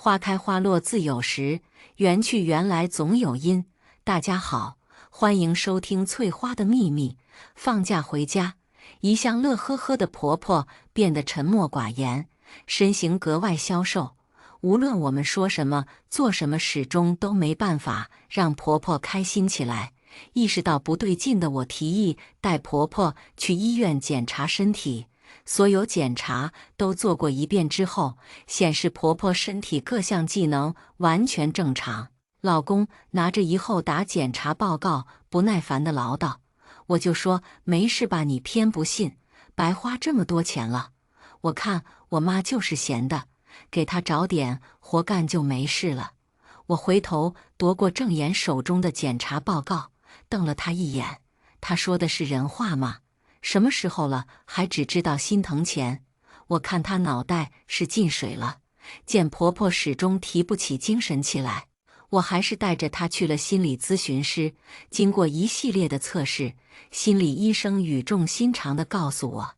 花开花落自有时，缘去缘来总有因。大家好，欢迎收听翠花的秘密。放假回家，一向乐呵呵的婆婆变得沉默寡言，身形格外消瘦。无论我们说什么、做什么，始终都没办法让婆婆开心起来。意识到不对劲的我提议带婆婆去医院检查身体。所有检查都做过一遍之后，显示婆婆身体各项机能完全正常。老公拿着一厚沓检查报告，不耐烦地唠叨。我就说没事吧，你偏不信，白花这么多钱了。我看我妈就是闲的，给她找点活干就没事了。我回头夺过郑岩手中的检查报告，瞪了他一眼。他说的是人话吗？什么时候了，还只知道心疼钱？我看他脑袋是进水了。见婆婆始终提不起精神起来，我还是带着她去了心理咨询师。经过一系列的测试，心理医生语重心长地告诉我，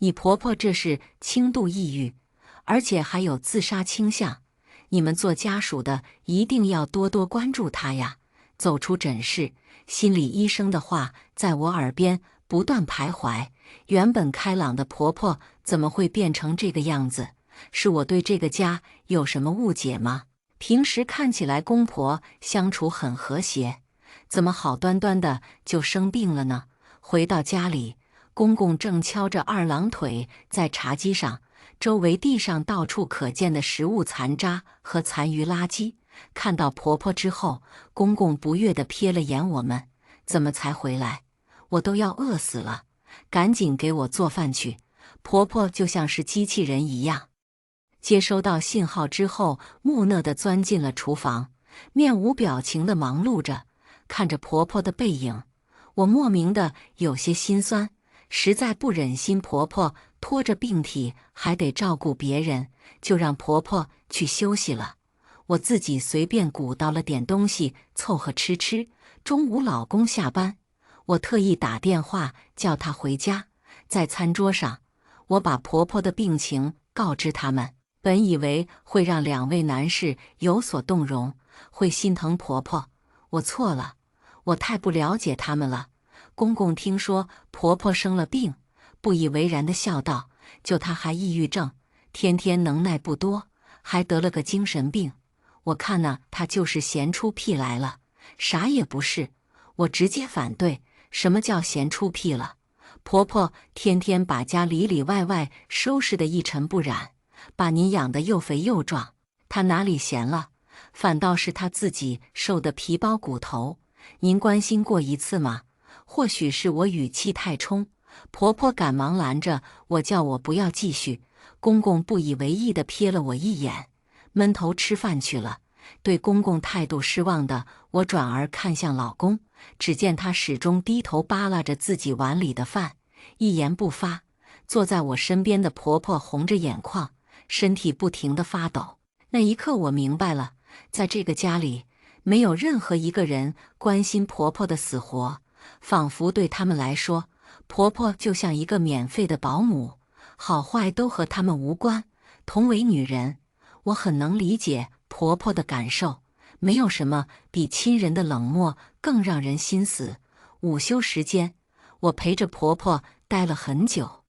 你婆婆这是轻度抑郁，而且还有自杀倾向。你们做家属的一定要多多关注她呀。走出诊室，心理医生的话在我耳边不断徘徊。原本开朗的婆婆怎么会变成这个样子？是我对这个家有什么误解吗？平时看起来公婆相处很和谐，怎么好端端的就生病了呢？回到家里，公公正敲着二郎腿在茶几上，周围地上到处可见的食物残渣和残余垃圾。看到婆婆之后，公公不悦地瞥了眼我们，怎么才回来？我都要饿死了，赶紧给我做饭去。婆婆就像是机器人一样，接收到信号之后，木讷地钻进了厨房，面无表情地忙碌着。看着婆婆的背影，我莫名的有些心酸，实在不忍心婆婆拖着病体还得照顾别人，就让婆婆去休息了。我自己随便鼓捣了点东西凑合吃吃。中午老公下班，我特意打电话叫他回家。在餐桌上，我把婆婆的病情告知他们，本以为会让两位男士有所动容，会心疼婆婆。我错了，我太不了解他们了。公公听说婆婆生了病，不以为然地笑道：“就她还抑郁症，天天能耐不多，还得了个精神病。我看呢，她就是闲出屁来了，啥也不是。”我直接反对，什么叫闲出屁了？婆婆天天把家里里外外收拾得一尘不染，把您养得又肥又壮，她哪里闲了？反倒是她自己瘦得皮包骨头。您关心过一次吗？或许是我语气太冲，婆婆赶忙拦着我，叫我不要继续。公公不以为意地瞥了我一眼，闷头吃饭去了。对公公态度失望的我转而看向老公，只见他始终低头扒拉着自己碗里的饭，一言不发。坐在我身边的婆婆红着眼眶，身体不停地发抖。那一刻我明白了，在这个家里，没有任何一个人关心婆婆的死活，仿佛对他们来说，婆婆就像一个免费的保姆，好坏都和他们无关。同为女人，我很能理解婆婆的感受，没有什么比亲人的冷漠更让人心死。午休时间，我陪着婆婆待了很久，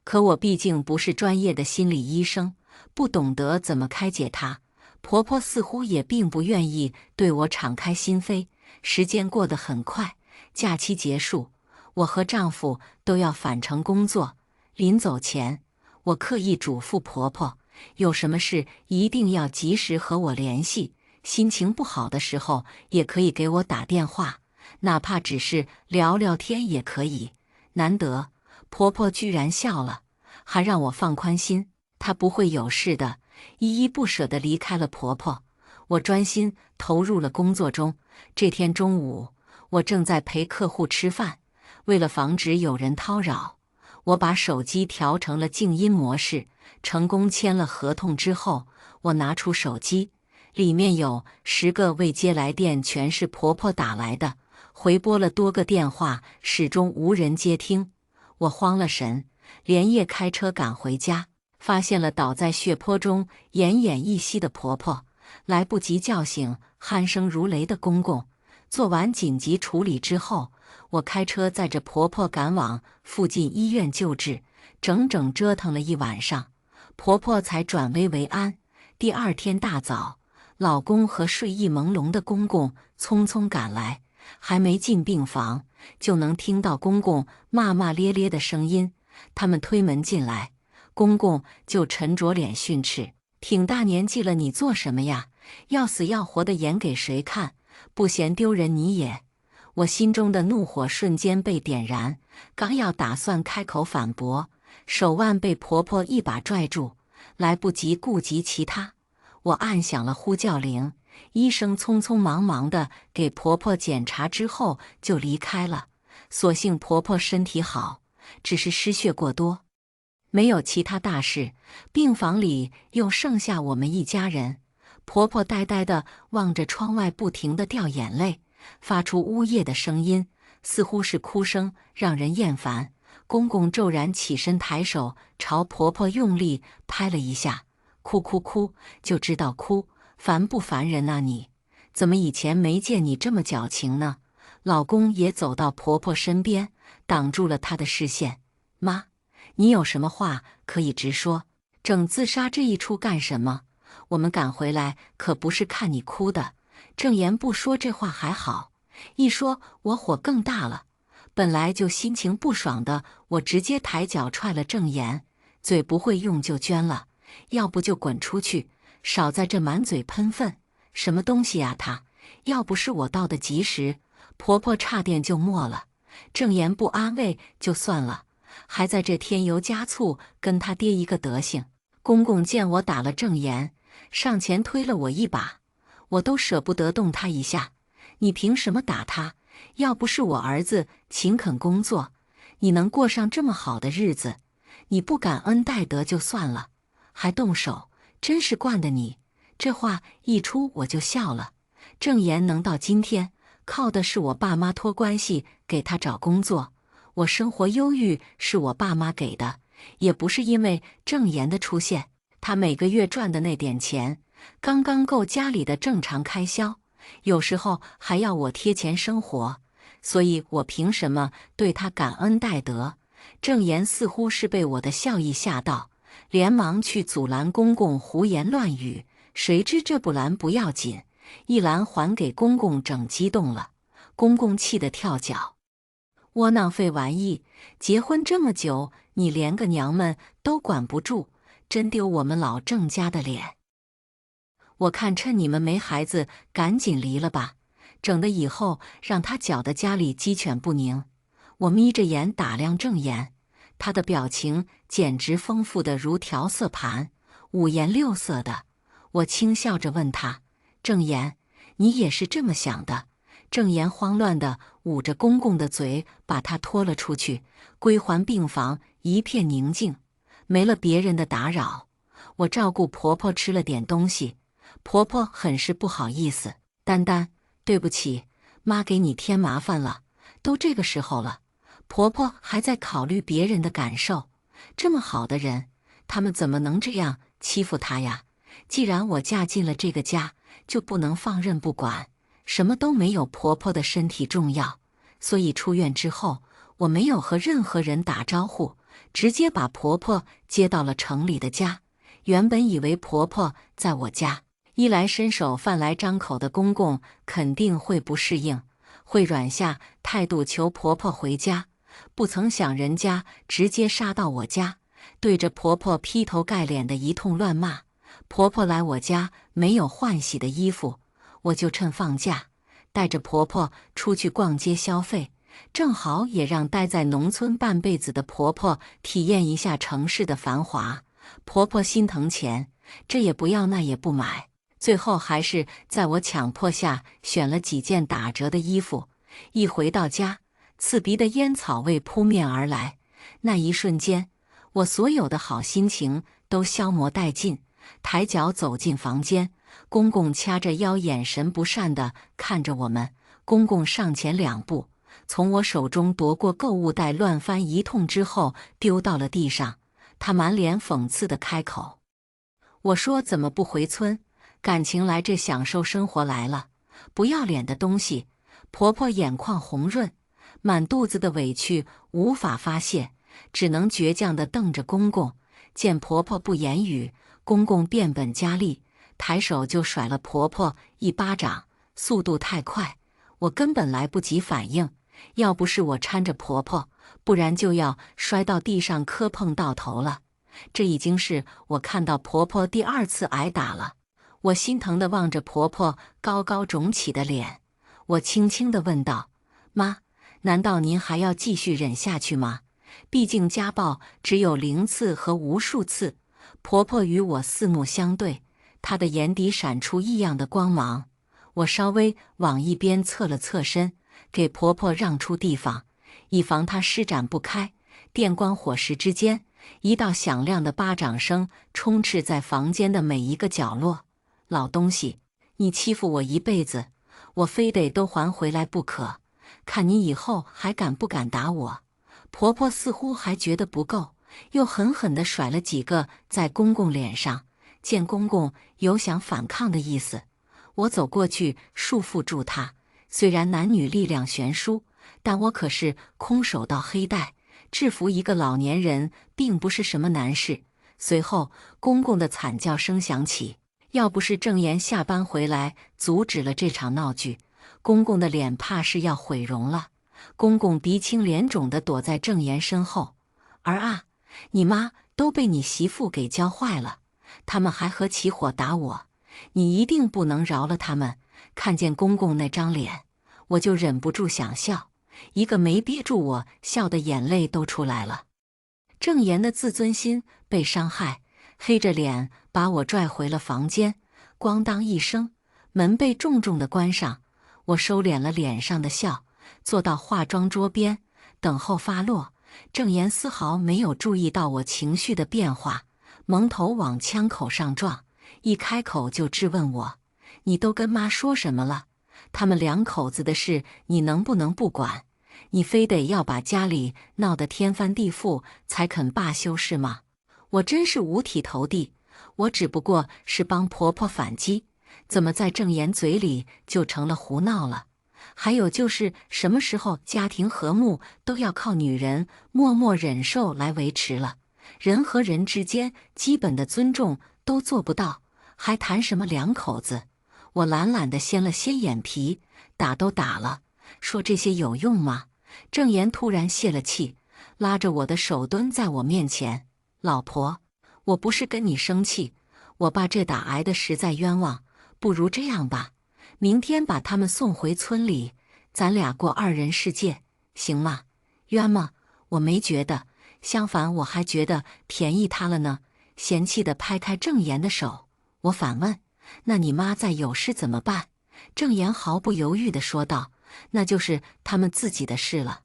可我毕竟不是专业的心理医生，不懂得怎么开解她。婆婆似乎也并不愿意对我敞开心扉。时间过得很快，假期结束，我和丈夫都要返程工作。临走前，我刻意嘱咐婆婆，有什么事一定要及时和我联系，心情不好的时候也可以给我打电话，哪怕只是聊聊天也可以。难得，婆婆居然笑了，还让我放宽心，她不会有事的。依依不舍地离开了婆婆，我专心投入了工作中。这天中午，我正在陪客户吃饭，为了防止有人叨扰，我把手机调成了静音模式。成功签了合同之后，我拿出手机，里面有10个未接来电，全是婆婆打来的。回拨了多个电话，始终无人接听。我慌了神，连夜开车赶回家。发现了倒在血泊中奄奄一息的婆婆，来不及叫醒鼾声如雷的公公。做完紧急处理之后，我开车载着婆婆赶往附近医院救治，整整折腾了一晚上，婆婆才转危为安。第二天大早，老公和睡意朦胧的公公匆匆赶来，还没进病房，就能听到公公骂骂咧咧的声音。他们推门进来，公公就沉着脸训斥：“挺大年纪了，你做什么呀？要死要活的演给谁看？不嫌丢人你也！”我心中的怒火瞬间被点燃，刚要打算开口反驳，手腕被婆婆一把拽住，来不及顾及其他，我按响了呼叫铃。医生匆匆忙忙地给婆婆检查之后就离开了。所幸婆婆身体好，只是失血过多，没有其他大事。病房里又剩下我们一家人。婆婆呆呆地望着窗外，不停地掉眼泪，发出呜咽的声音，似乎是哭声，让人厌烦。公公骤然起身，抬手朝婆婆用力拍了一下：“哭哭哭，就知道哭，烦不烦人啊你？怎么以前没见你这么矫情呢？”老公也走到婆婆身边，挡住了她的视线：“妈，你有什么话可以直说，整自杀这一出干什么？我们赶回来可不是看你哭的。”郑言不说这话还好，一说我火更大了。本来就心情不爽的我，直接抬脚踹了郑言：“嘴不会用就捐了，要不就滚出去，少在这满嘴喷粪！什么东西啊他！要不是我到的及时，婆婆差点就没了。”郑言不安慰就算了，还在这添油加醋，跟他爹一个德行。公公见我打了郑言，上前推了我一把，我都舍不得动他一下。你凭什么打他？要不是我儿子勤恳工作，你能过上这么好的日子？你不感恩戴德就算了，还动手，真是惯的你。这话一出我就笑了。郑言能到今天，靠的是我爸妈托关系给他找工作。我生活优裕是我爸妈给的，也不是因为郑言的出现。他每个月赚的那点钱，刚刚够家里的正常开销，有时候还要我贴钱生活，所以我凭什么对他感恩戴德？郑言似乎是被我的笑意吓到，连忙去阻拦公公胡言乱语。谁知这不拦不要紧，一拦还给公公整激动了。公公气得跳脚：“窝囊废玩意，结婚这么久，你连个娘们都管不住，真丢我们老郑家的脸！我看趁你们没孩子，赶紧离了吧，整的以后让他搅得家里鸡犬不宁。”我眯着眼打量郑言，他的表情简直丰富的如调色盘，五颜六色的。我轻笑着问他：“郑言，你也是这么想的？”郑言慌乱地捂着公公的嘴，把他拖了出去。归还病房，一片宁静，没了别人的打扰。我照顾婆婆吃了点东西，婆婆很是不好意思：“丹丹，对不起，妈给你添麻烦了。都这个时候了，婆婆还在考虑别人的感受。这么好的人，他们怎么能这样欺负她呀？既然我嫁进了这个家，就不能放任不管，什么都没有婆婆的身体重要。所以出院之后，我没有和任何人打招呼，直接把婆婆接到了城里的家。原本以为婆婆在我家，衣来伸手饭来张口的公公肯定会不适应，会软下态度求婆婆回家。不曾想人家直接杀到我家，对着婆婆劈头盖脸的一通乱骂。婆婆来我家没有换洗的衣服，我就趁放假带着婆婆出去逛街消费，正好也让待在农村半辈子的婆婆体验一下城市的繁华。婆婆心疼钱，这也不要那也不买，最后还是在我强迫下选了几件打折的衣服。一回到家，刺鼻的烟草味扑面而来，那一瞬间，我所有的好心情都消磨殆尽。抬脚走进房间，公公掐着腰，眼神不善地看着我们。公公上前2步，从我手中夺过购物袋，乱翻一通之后丢到了地上。她满脸讽刺地开口。我说怎么不回村？感情来这享受生活来了？不要脸的东西！婆婆眼眶红润，满肚子的委屈无法发泄，只能倔强地瞪着公公。见婆婆不言语，公公变本加厉，抬手就甩了婆婆一巴掌，速度太快，我根本来不及反应。要不是我搀着婆婆，不然就要摔到地上磕碰到头了。这已经是我看到婆婆第2次挨打了。我心疼地望着婆婆高高肿起的脸，我轻轻地问道：“妈，难道您还要继续忍下去吗？毕竟家暴只有0次和无数次。”婆婆与我四目相对，她的眼底闪出异样的光芒。我稍微往一边侧了侧身，给婆婆让出地方，以防她施展不开。电光火石之间，一道响亮的巴掌声充斥在房间的每一个角落。老东西，你欺负我一辈子，我非得都还回来不可。看你以后还敢不敢打我？婆婆似乎还觉得不够，又狠狠地甩了几个在公公脸上。见公公有想反抗的意思，我走过去束缚住他。虽然男女力量悬殊，但我可是空手道黑带，制服一个老年人并不是什么难事。随后，公公的惨叫声响起。要不是郑言下班回来阻止了这场闹剧，公公的脸怕是要毁容了。公公鼻青脸肿地躲在郑言身后。儿啊，你妈都被你媳妇给教坏了，他们还合起伙打我，你一定不能饶了他们。看见公公那张脸，我就忍不住想笑，一个没憋住我笑的眼泪都出来了。郑言的自尊心被伤害，黑着脸把我拽回了房间。咣当一声，门被重重地关上。我收敛了脸上的笑，坐到化妆桌边等候发落。郑言丝毫没有注意到我情绪的变化，蒙头往枪口上撞，一开口就质问我：“你都跟妈说什么了？他们2口子的事你能不能不管？你非得要把家里闹得天翻地覆才肯罢休是吗？”我真是五体投地，我只不过是帮婆婆反击，怎么在郑言嘴里就成了胡闹了？还有就是什么时候家庭和睦都要靠女人默默忍受来维持了？人和人之间基本的尊重都做不到，还谈什么2口子？我懒懒地掀了掀眼皮，打都打了，说这些有用吗？郑言突然泄了气，拉着我的手蹲在我面前：“老婆，我不是跟你生气，我爸这打挨得实在冤枉，不如这样吧，明天把他们送回村里，咱俩过2人世界，行吗？”冤吗？我没觉得，相反我还觉得便宜他了呢。嫌弃地拍开郑言的手，我反问：“那你妈再有事怎么办？”郑言毫不犹豫地说道：“那就是他们自己的事了，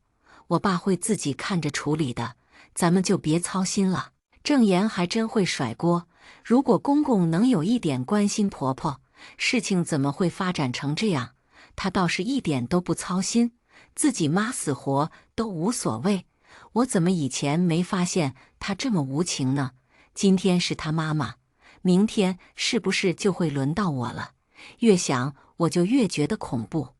我爸会自己看着处理的，咱们就别操心了。”郑言还真会甩锅，如果公公能有一点关心婆婆，事情怎么会发展成这样？他倒是一点都不操心，自己妈死活都无所谓。我怎么以前没发现他这么无情呢？今天是他妈妈，明天是不是就会轮到我了？越想我就越觉得恐怖。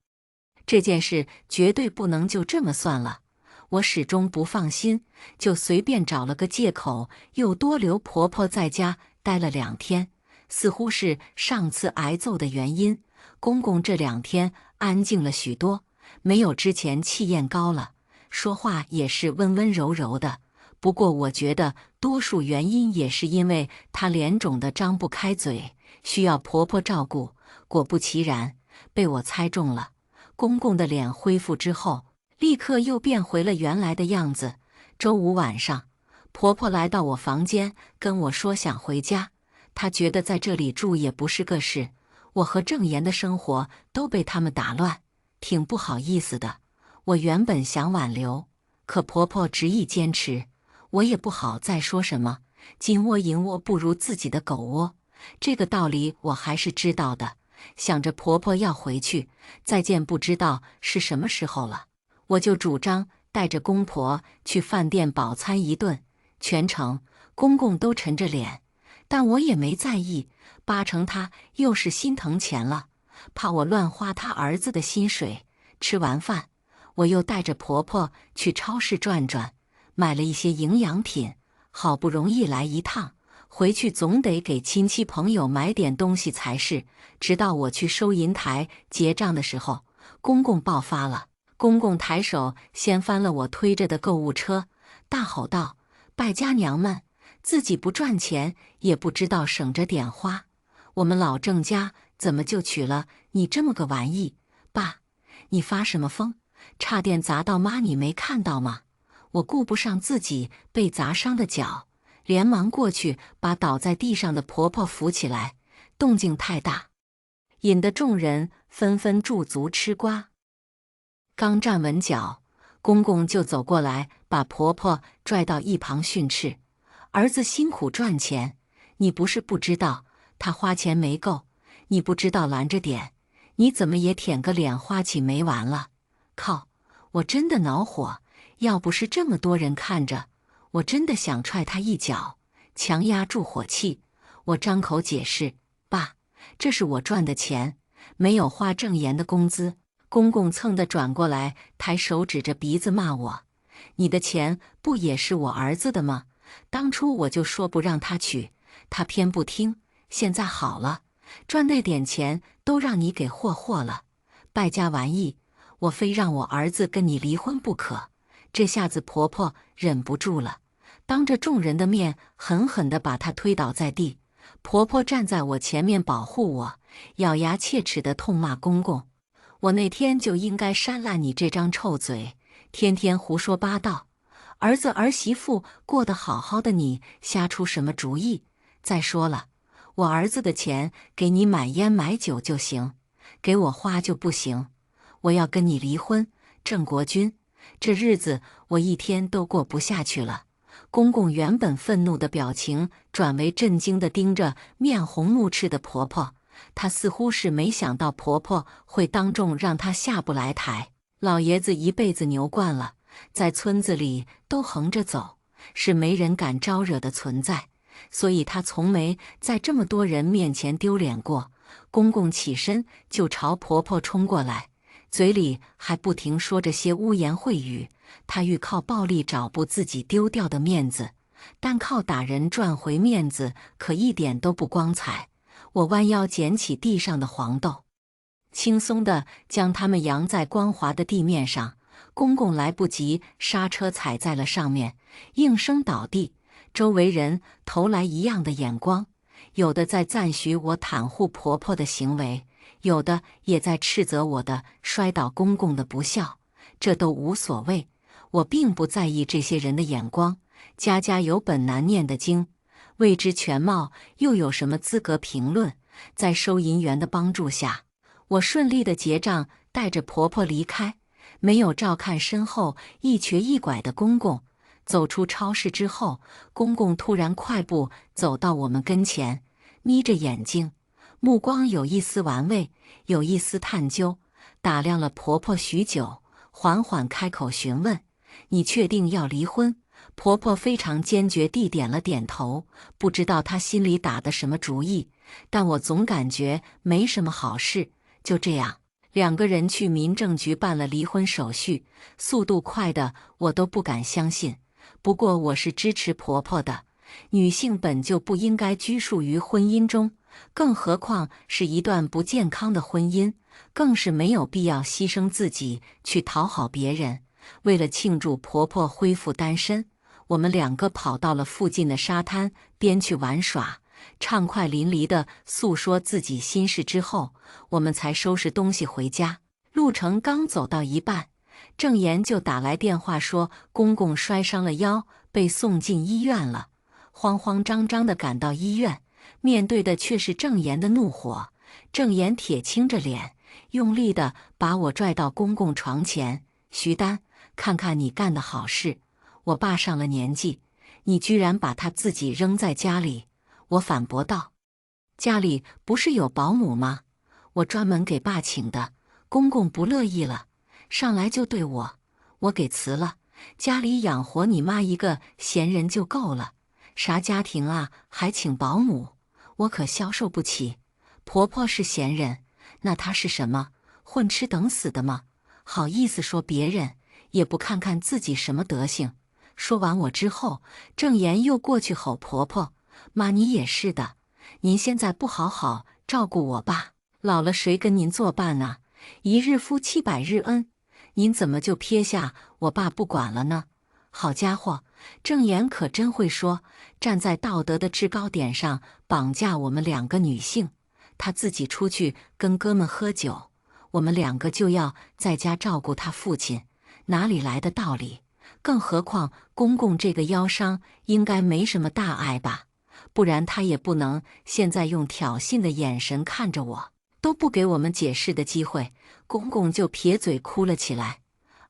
这件事绝对不能就这么算了。我始终不放心，就随便找了个借口，又多留婆婆在家待了2天，似乎是上次挨揍的原因。公公这2天安静了许多，没有之前气焰高了，说话也是温温柔柔的。不过我觉得多数原因也是因为她脸肿得张不开嘴，需要婆婆照顾。果不其然，被我猜中了。公公的脸恢复之后，立刻又变回了原来的样子。周5晚上，婆婆来到我房间跟我说想回家，她觉得在这里住也不是个事，我和郑言的生活都被他们打乱，挺不好意思的。我原本想挽留，可婆婆执意坚持，我也不好再说什么。金窝银窝不如自己的狗窝，这个道理我还是知道的。想着婆婆要回去，再见不知道是什么时候了，我就主张带着公婆去饭店饱餐一顿。全程公公都沉着脸，但我也没在意，八成他又是心疼钱了，怕我乱花他儿子的薪水。吃完饭，我又带着婆婆去超市转转，买了一些营养品。好不容易来一趟，回去总得给亲戚朋友买点东西才是。直到我去收银台结账的时候，公公爆发了。公公抬手掀翻了我推着的购物车，大吼道：“败家娘们，自己不赚钱，也不知道省着点花。我们老郑家怎么就娶了你这么个玩意？爸，你发什么疯？差点砸到妈，你没看到吗？”我顾不上自己被砸伤的脚，连忙过去把倒在地上的婆婆扶起来。动静太大，引得众人纷纷驻足吃瓜。刚站稳脚，公公就走过来，把婆婆拽到一旁训斥：“儿子辛苦赚钱，你不是不知道，他花钱没够，你不知道拦着点，你怎么也舔个脸花起没完了？靠！我真的恼火。要不是这么多人看着，我真的想踹他一脚，强压住火气。我张口解释：“爸，这是我赚的钱，没有花郑言的工资。”公公蹭地转过来，抬手指着鼻子骂我：“你的钱不也是我儿子的吗？当初我就说不让他娶，他偏不听。现在好了，赚那点钱都让你给霍了，败家玩意！我非让我儿子跟你离婚不可。”这下子婆婆忍不住了，当着众人的面狠狠地把她推倒在地。婆婆站在我前面保护我，咬牙切齿地痛骂公公：“我那天就应该扇烂你这张臭嘴，天天胡说八道。儿子儿媳妇过得好好的，你瞎出什么主意？再说了，我儿子的钱给你买烟买酒就行，给我花就不行。我要跟你离婚，郑国军。这日子我一天都过不下去了。”公公原本愤怒的表情转为震惊地盯着面红怒赤的婆婆，他似乎是没想到婆婆会当众让他下不来台。老爷子一辈子牛惯了，在村子里都横着走，是没人敢招惹的存在，所以他从没在这么多人面前丢脸过。公公起身就朝婆婆冲过来，嘴里还不停说着些污言秽语。他欲靠暴力找补自己丢掉的面子，但靠打人赚回面子可一点都不光彩。我弯腰捡起地上的黄豆，轻松地将它们扬在光滑的地面上。公公来不及刹车，踩在了上面，应声倒地。周围人投来一样的眼光，有的在赞许我袒护婆婆的行为，有的也在斥责我的摔倒公公的不孝。这都无所谓，我并不在意这些人的眼光。家家有本难念的经，未知全貌，又有什么资格评论？在收银员的帮助下，我顺利的结账，带着婆婆离开，没有照看身后一瘸一拐的公公。走出超市之后，公公突然快步走到我们跟前，眯着眼睛，目光有一丝玩味，有一丝探究，打量了婆婆许久，缓缓开口询问：“你确定要离婚？”婆婆非常坚决地点了点头，不知道她心里打的什么主意，但我总感觉没什么好事。就这样，两个人去民政局办了离婚手续，速度快的我都不敢相信。不过我是支持婆婆的，女性本就不应该拘束于婚姻中，更何况是一段不健康的婚姻，更是没有必要牺牲自己去讨好别人。为了庆祝婆婆恢复单身，我们两个跑到了附近的沙滩边去玩耍，畅快淋漓地诉说自己心事之后，我们才收拾东西回家。路程刚走到一半，郑言就打来电话说公公摔伤了腰，被送进医院了。慌慌张张地赶到医院，面对的却是郑言的怒火。郑言铁青着脸，用力地把我拽到公公床前：“徐丹，看看你干的好事！我爸上了年纪，你居然把他自己扔在家里！”我反驳道：“家里不是有保姆吗？我专门给爸请的。”公公不乐意了，上来就对我给辞了，家里养活你妈一个闲人就够了，啥家庭啊，还请保姆，我可消受不起。婆婆是闲人，那她是什么？混吃等死的吗？好意思说别人，也不看看自己什么德行。说完我之后，郑言又过去吼婆婆：妈，你也是的，您现在不好好照顾我爸，老了谁跟您作伴呢？一日夫妻百日恩，您怎么就撇下我爸不管了呢？好家伙，郑言可真会说，站在道德的制高点上绑架我们两个女性。他自己出去跟哥们喝酒，我们两个就要在家照顾他父亲，哪里来的道理？更何况公公这个腰伤应该没什么大碍吧，不然他也不能现在用挑衅的眼神看着我，都不给我们解释的机会，公公就撇嘴哭了起来。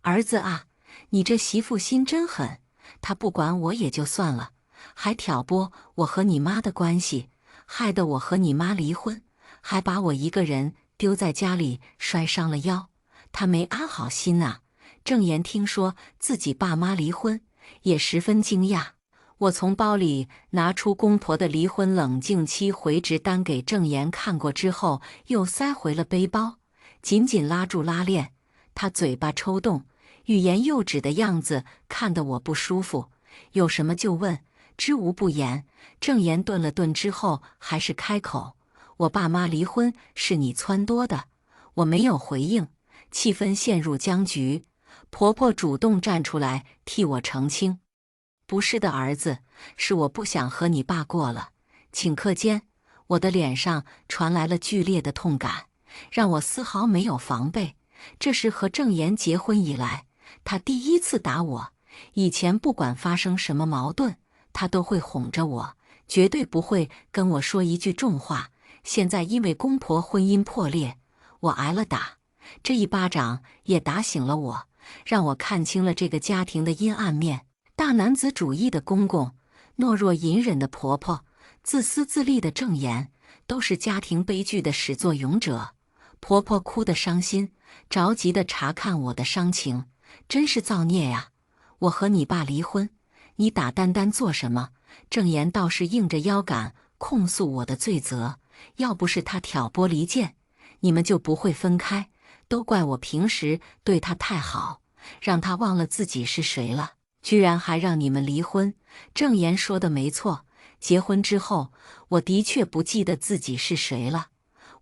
儿子啊，你这媳妇心真狠，她不管我也就算了，还挑拨我和你妈的关系，害得我和你妈离婚，还把我一个人丢在家里摔伤了腰，她没安好心呐。郑言听说自己爸妈离婚，也十分惊讶。我从包里拿出公婆的离婚冷静期回执单给郑言看过之后，又塞回了背包，紧紧拉住拉链。他嘴巴抽动，欲言又止的样子看得我不舒服，有什么就问，知无不言。郑言顿了顿之后，还是开口：我爸妈离婚是你撺掇的。我没有回应，气氛陷入僵局。婆婆主动站出来替我澄清：不是的，儿子，是我不想和你爸过了。顷刻间，我的脸上传来了剧烈的痛感，让我丝毫没有防备。这是和郑言结婚以来，他第一次打我。以前不管发生什么矛盾，他都会哄着我，绝对不会跟我说一句重话。现在因为公婆婚姻破裂，我挨了打，这一巴掌也打醒了我，让我看清了这个家庭的阴暗面。大男子主义的公公，懦弱隐忍的婆婆，自私自利的郑言，都是家庭悲剧的始作俑者。婆婆哭得伤心，着急地查看我的伤情，真是造孽呀！我和你爸离婚，你打丹丹做什么？郑言倒是硬着腰杆控诉我的罪责，要不是他挑拨离间，你们就不会分开。都怪我平时对他太好，让他忘了自己是谁了，居然还让你们离婚。郑言说的没错，结婚之后，我的确不记得自己是谁了。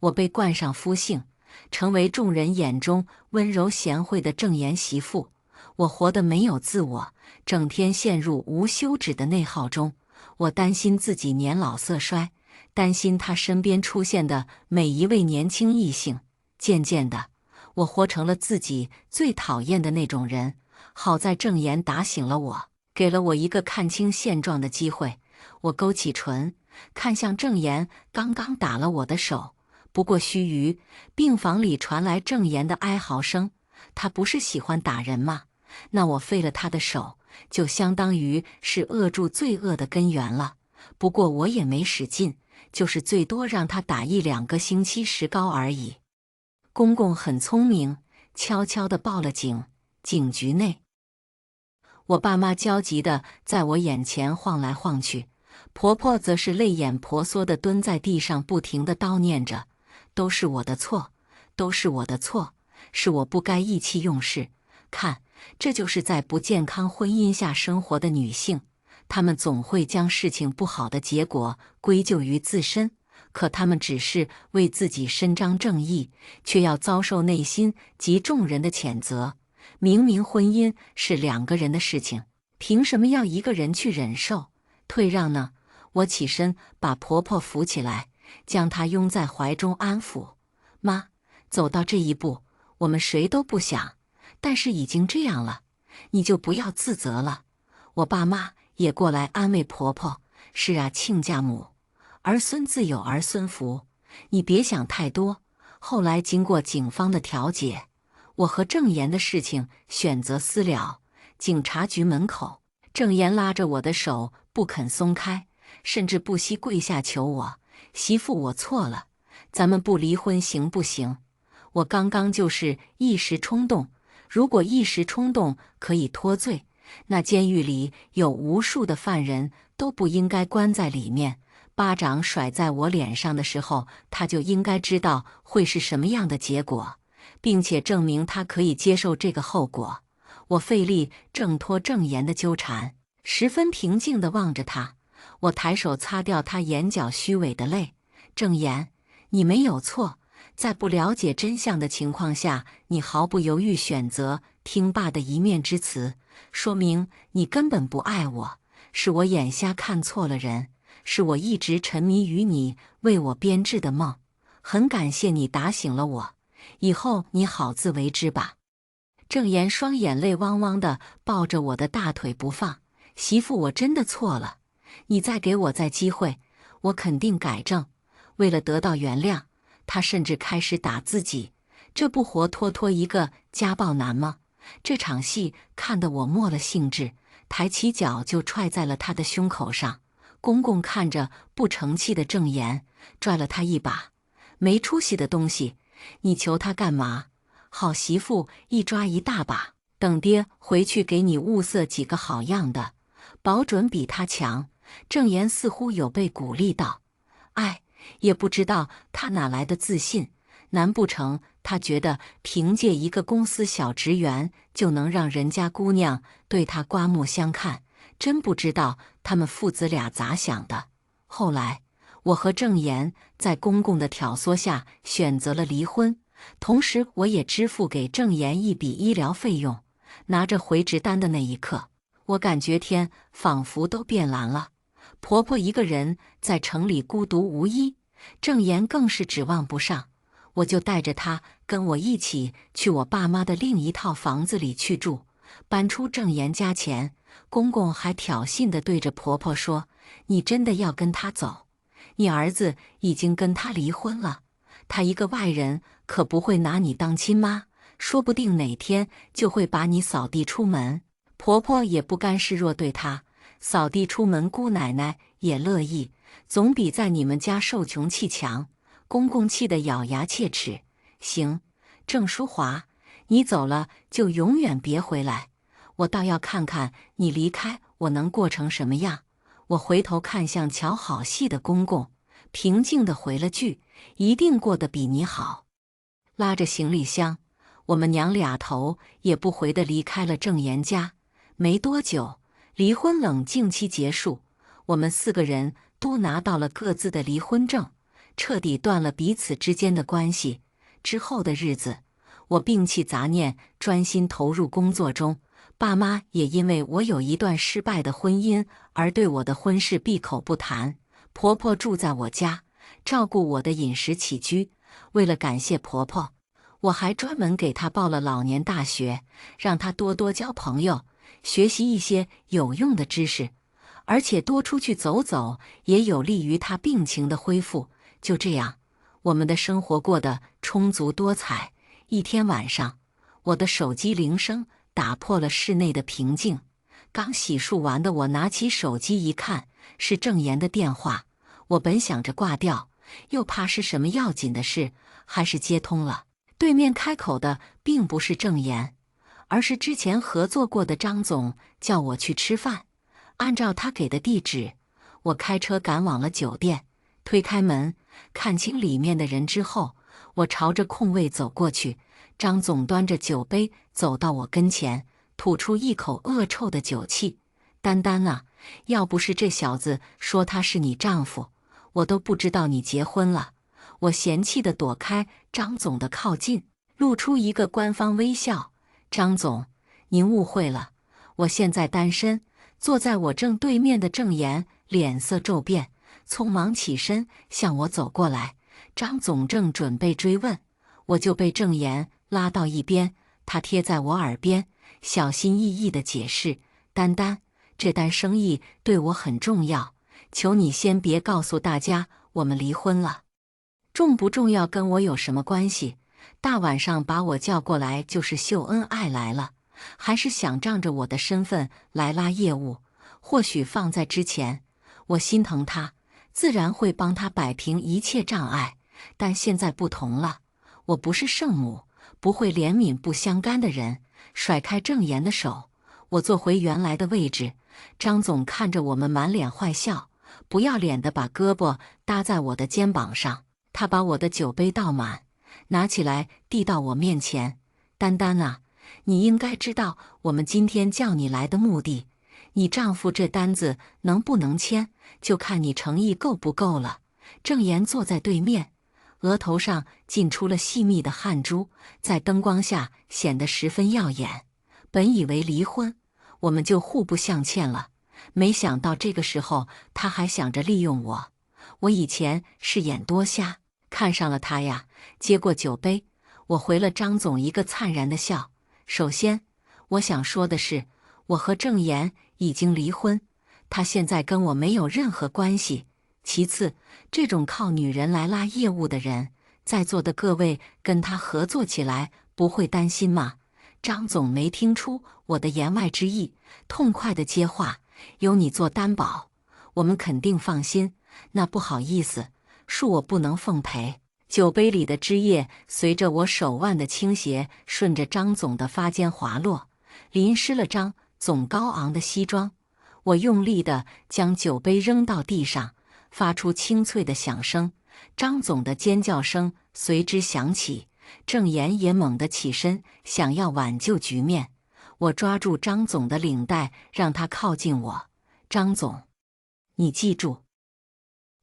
我被冠上夫姓，成为众人眼中温柔贤惠的郑言媳妇。我活得没有自我，整天陷入无休止的内耗中。我担心自己年老色衰，担心他身边出现的每一位年轻异性。渐渐的，我活成了自己最讨厌的那种人。好在郑言打醒了我，给了我一个看清现状的机会。我勾起唇，看向郑言刚刚打了我的手。不过须臾，病房里传来郑言的哀嚎声。他不是喜欢打人吗？那我废了他的手，就相当于是扼住罪恶的根源了。不过我也没使劲，就是最多让他打1-2个星期石膏而已。公公很聪明，悄悄地报了警。警局内，我爸妈焦急地在我眼前晃来晃去，婆婆则是泪眼婆娑地蹲在地上，不停地叨念着：都是我的错，都是我的错，是我不该意气用事。看，这就是在不健康婚姻下生活的女性，她们总会将事情不好的结果归咎于自身，可她们只是为自己伸张正义，却要遭受内心及众人的谴责。明明婚姻是2个人的事情，凭什么要一个人去忍受、退让呢？我起身把婆婆扶起来，将她拥在怀中安抚。妈，走到这一步，我们谁都不想，但是已经这样了，你就不要自责了。我爸妈也过来安慰婆婆：是啊，亲家母，儿孙自有儿孙福，你别想太多。后来经过警方的调解，我和郑言的事情选择私了。警察局门口，郑言拉着我的手不肯松开，甚至不惜跪下求我：媳妇，我错了，咱们不离婚行不行？我刚刚就是一时冲动，如果一时冲动可以脱罪，那监狱里有无数的犯人都不应该关在里面。巴掌甩在我脸上的时候，他就应该知道会是什么样的结果，并且证明他可以接受这个后果。我费力挣脱郑言的纠缠，十分平静地望着他。我抬手擦掉他眼角虚伪的泪。郑言，你没有错，在不了解真相的情况下，你毫不犹豫选择听爸的一面之词，说明你根本不爱我。是我眼瞎看错了人，是我一直沉迷于你为我编织的梦。很感谢你打醒了我，以后你好自为之吧。郑言双眼泪汪汪地抱着我的大腿不放。媳妇，我真的错了，你再给我机会，我肯定改正。为了得到原谅，他甚至开始打自己，这不活脱脱一个家暴男吗？这场戏看得我没了兴致，抬起脚就踹在了他的胸口上。公公看着不成器的郑言，拽了他一把：“没出息的东西，你求他干嘛？好媳妇一抓一大把，等爹回去给你物色几个好样的，保准比他强。”郑言似乎有被鼓励到，哎，也不知道他哪来的自信，难不成他觉得凭借一个公司小职员就能让人家姑娘对他刮目相看？真不知道他们父子俩咋想的。后来，我和郑言在公公的挑唆下选择了离婚，同时我也支付给郑言一笔医疗费用。拿着回执单的那一刻，我感觉天仿佛都变蓝了。婆婆一个人在城里孤独无依，郑言更是指望不上。我就带着她跟我一起去我爸妈的另一套房子里去住。搬出郑言家前，公公还挑衅地对着婆婆说：“你真的要跟他走？你儿子已经跟他离婚了，他一个外人可不会拿你当亲妈，说不定哪天就会把你扫地出门。”婆婆也不甘示弱，对她扫地出门，姑奶奶也乐意，总比在你们家受穷气强。公公气得咬牙切齿：“行，郑淑华，你走了就永远别回来，我倒要看看你离开我能过成什么样。”我回头看向瞧好戏的公公，平静地回了句：“一定过得比你好。”拉着行李箱，我们娘俩头也不回地离开了郑言家。没多久，离婚冷静期结束，我们4个人都拿到了各自的离婚证，彻底断了彼此之间的关系。之后的日子，我摒弃杂念，专心投入工作中。爸妈也因为我有一段失败的婚姻而对我的婚事闭口不谈。婆婆住在我家，照顾我的饮食起居。为了感谢婆婆，我还专门给她报了老年大学，让她多多交朋友，学习一些有用的知识，而且多出去走走，也有利于她病情的恢复。就这样，我们的生活过得充足多彩。一天晚上，我的手机铃声打破了室内的平静。刚洗漱完的我拿起手机一看，是郑言的电话。我本想着挂掉，又怕是什么要紧的事，还是接通了。对面开口的并不是郑言，而是之前合作过的张总，叫我去吃饭。按照他给的地址，我开车赶往了酒店。推开门，看清里面的人之后，我朝着空位走过去。张总端着酒杯走到我跟前，吐出一口恶臭的酒气：“丹丹啊，要不是这小子说他是你丈夫，我都不知道你结婚了。”我嫌弃地躲开张总的靠近，露出一个官方微笑：“张总，您误会了，我现在单身。”坐在我正对面的郑言脸色骤变，匆忙起身向我走过来。张总正准备追问，我就被郑言拉到一边。他贴在我耳边，小心翼翼地解释：“丹丹，这单生意对我很重要，求你先别告诉大家我们离婚了。重不重要跟我有什么关系？大晚上把我叫过来就是秀恩爱来了，还是想仗着我的身份来拉业务？或许放在之前，我心疼他，自然会帮他摆平一切障碍。但现在不同了，我不是圣母，不会怜悯不相干的人。”甩开郑言的手，我坐回原来的位置，张总看着我们满脸坏笑，不要脸地把胳膊搭在我的肩膀上。他把我的酒杯倒满，拿起来递到我面前。丹丹啊，你应该知道我们今天叫你来的目的。你丈夫这单子能不能签，就看你诚意够不够了。郑岩坐在对面，额头上浸出了细密的汗珠，在灯光下显得十分耀眼。本以为离婚，我们就互不相欠了，没想到这个时候他还想着利用我。我以前是眼多瞎，看上了他呀。接过酒杯，我回了张总一个灿然的笑。首先，我想说的是，我和郑岩已经离婚，他现在跟我没有任何关系。其次，这种靠女人来拉业务的人，在座的各位跟他合作起来不会担心吗？张总没听出我的言外之意，痛快地接话：有你做担保，我们肯定放心。那不好意思，恕我不能奉陪。酒杯里的汁液随着我手腕的倾斜，顺着张总的发间滑落，淋湿了张总高昂的西装。我用力地将酒杯扔到地上，发出清脆的响声，张总的尖叫声随之响起。郑岩也猛地起身，想要挽救局面。我抓住张总的领带，让他靠近我。张总，你记住，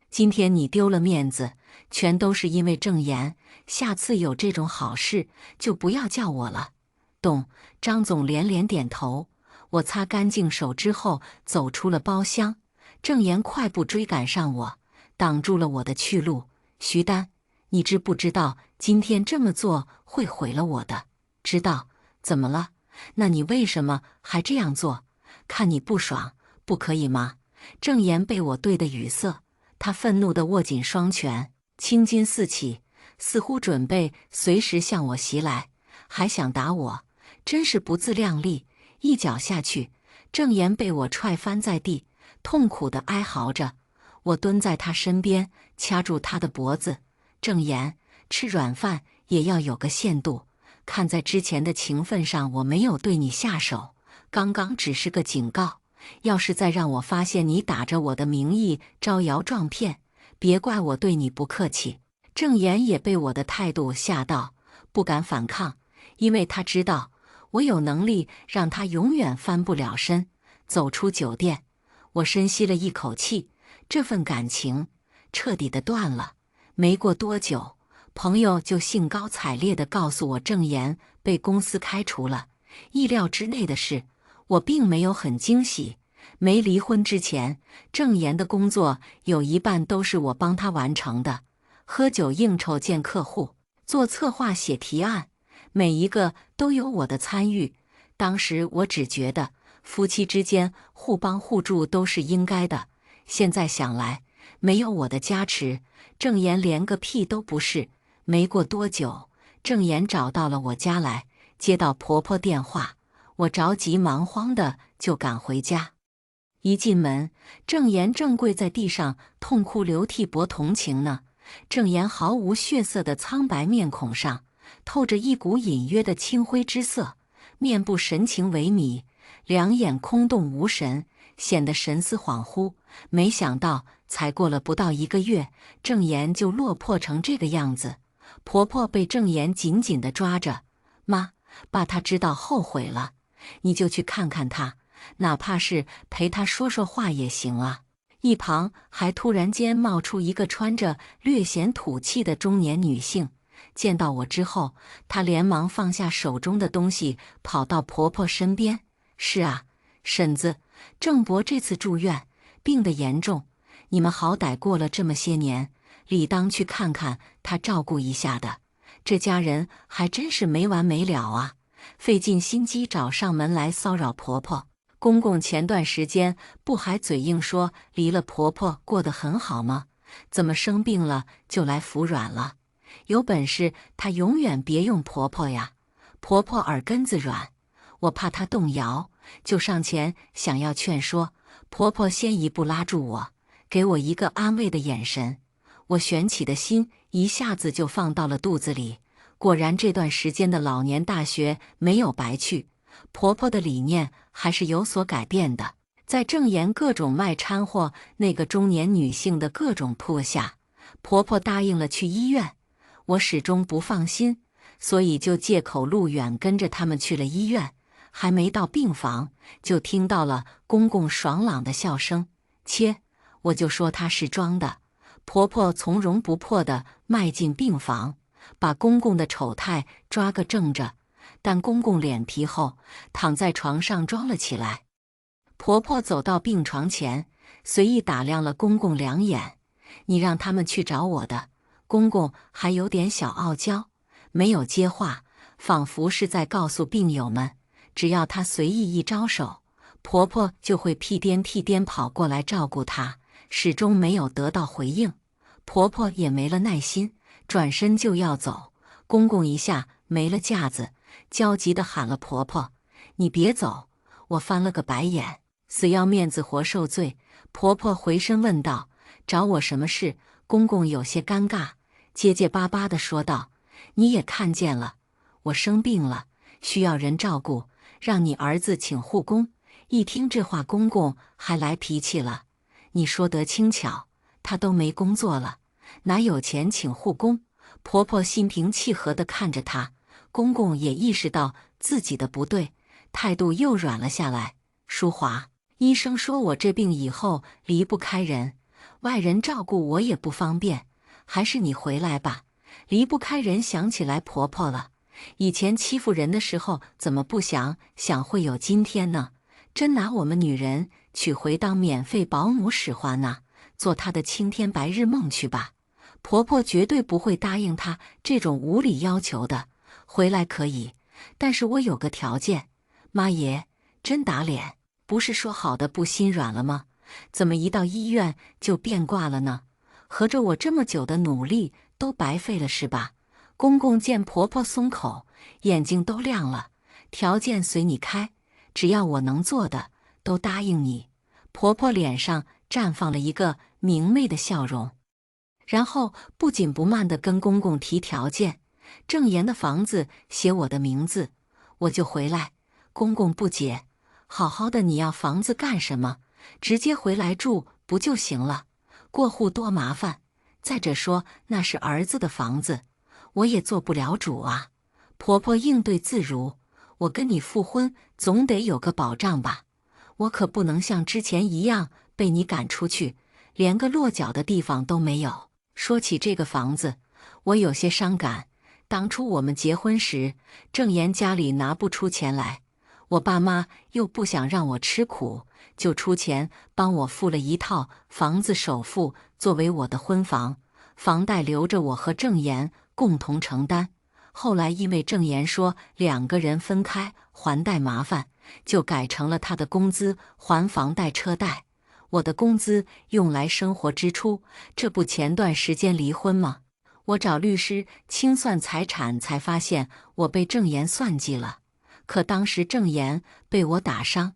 今天你丢了面子，全都是因为郑岩。下次有这种好事，就不要叫我了。懂。张总连连点头。我擦干净手之后，走出了包厢。郑岩快步追赶上我，挡住了我的去路。徐丹，你知不知道今天这么做会毁了我的？知道。怎么了？那你为什么还这样做？看你不爽，不可以吗？郑岩被我对得语塞，他愤怒地握紧双拳，青筋四起，似乎准备随时向我袭来，还想打我，真是不自量力。一脚下去，郑岩被我踹翻在地，痛苦地哀嚎着。我蹲在他身边，掐住他的脖子。郑岩，吃软饭也要有个限度。看在之前的情分上，我没有对你下手，刚刚只是个警告。要是再让我发现你打着我的名义招摇撞骗，别怪我对你不客气。郑岩也被我的态度吓到，不敢反抗，因为他知道我有能力让他永远翻不了身。走出酒店，我深吸了一口气，这份感情彻底的断了。没过多久，朋友就兴高采烈地告诉我郑岩被公司开除了。意料之内的是，我并没有很惊喜。没离婚之前，郑岩的工作有一半都是我帮他完成的，喝酒应酬见客户，做策划写提案，每一个都有我的参与。当时我只觉得夫妻之间互帮互助都是应该的，现在想来，没有我的加持，郑岩连个屁都不是。没过多久，郑岩找到了我家来，接到婆婆电话，我着急忙慌的就赶回家。一进门，郑岩正跪在地上痛哭流涕博同情呢。郑岩毫无血色的苍白面孔上透着一股隐约的青灰之色，面部神情萎靡，两眼空洞无神，显得神思恍惚。没想到才过了不到1个月，郑岩就落魄成这个样子。婆婆被郑岩紧紧地抓着，妈，爸他知道后悔了，你就去看看他，哪怕是陪他说说话也行啊。一旁还突然间冒出一个穿着略显土气的中年女性，见到我之后，她连忙放下手中的东西，跑到婆婆身边。是啊，婶子，郑伯这次住院，病得严重，你们好歹过了这么些年，理当去看看他，照顾一下的。这家人还真是没完没了啊，费尽心机找上门来骚扰婆婆。公公前段时间不还嘴硬说离了婆婆过得很好吗？怎么生病了就来服软了？有本事她永远别用婆婆呀！婆婆耳根子软，我怕她动摇，就上前想要劝说。婆婆先一步拉住我，给我一个安慰的眼神。我悬起的心一下子就放到了肚子里。果然这段时间的老年大学没有白去。婆婆的理念还是有所改变的。在郑言各种卖掺和那个中年女性的各种迫下，婆婆答应了去医院。我始终不放心，所以就借口路远跟着他们去了医院。还没到病房，就听到了公公爽朗的笑声。切，我就说他是装的。婆婆从容不迫地迈进病房，把公公的丑态抓个正着。但公公脸皮厚，躺在床上装了起来。婆婆走到病床前，随意打量了公公两眼。你让他们去找我的。公公还有点小傲娇，没有接话，仿佛是在告诉病友们，只要他随意一招手，婆婆就会屁颠屁颠跑过来照顾她。始终没有得到回应，婆婆也没了耐心，转身就要走。公公一下没了架子，焦急地喊了婆婆：“你别走！”我翻了个白眼，死要面子活受罪。婆婆回身问道：“找我什么事？”公公有些尴尬，结结巴巴地说道：“你也看见了，我生病了，需要人照顾，让你儿子请护工。”一听这话，公公还来脾气了：“你说得轻巧，他都没工作了，哪有钱请护工？”婆婆心平气和地看着他，公公也意识到自己的不对，态度又软了下来。淑华，医生说我这病以后离不开人，外人照顾我也不方便，还是你回来吧。离不开人，想起来婆婆了。以前欺负人的时候，怎么不想会有今天呢？真拿我们女人娶回当免费保姆使唤呢？做她的青天白日梦去吧。婆婆绝对不会答应她这种无理要求的。回来可以，但是我有个条件。妈耶，真打脸！不是说好的不心软了吗？怎么一到医院就变卦了呢？合着我这么久的努力都白费了是吧？公公见婆婆松口，眼睛都亮了。条件随你开，只要我能做的，都答应你。婆婆脸上绽放了一个明媚的笑容，然后不紧不慢地跟公公提条件：郑言的房子写我的名字，我就回来。公公不解：好好的你要房子干什么？直接回来住不就行了？过户多麻烦。再者说那是儿子的房子，我也做不了主啊。婆婆应对自如：我跟你复婚总得有个保障吧？我可不能像之前一样被你赶出去，连个落脚的地方都没有。说起这个房子，我有些伤感。当初我们结婚时，郑言家里拿不出钱来，我爸妈又不想让我吃苦，就出钱帮我付了一套房子首付作为我的婚房，房贷留着我和郑言共同承担。后来因为郑言说两个人分开还贷麻烦，就改成了他的工资还房贷车贷，我的工资用来生活支出。这不前段时间离婚吗？我找律师清算财产，才发现我被郑言算计了。可当时郑言被我打伤，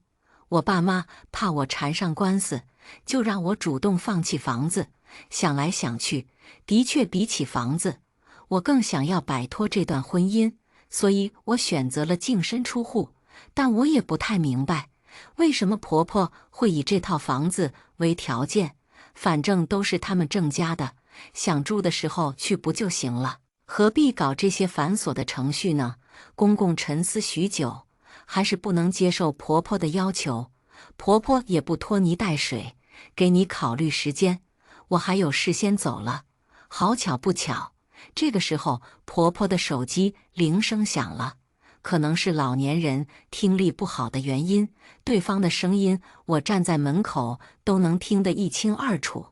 我爸妈怕我缠上官司，就让我主动放弃房子。想来想去，的确比起房子，我更想要摆脱这段婚姻，所以我选择了净身出户。但我也不太明白，为什么婆婆会以这套房子为条件？反正都是他们郑家的，想住的时候去不就行了？何必搞这些繁琐的程序呢？公公沉思许久，还是不能接受婆婆的要求。婆婆也不拖泥带水，给你考虑时间，我还有事先走了。好巧不巧，这个时候婆婆的手机铃声响了，可能是老年人听力不好的原因，对方的声音我站在门口都能听得一清二楚。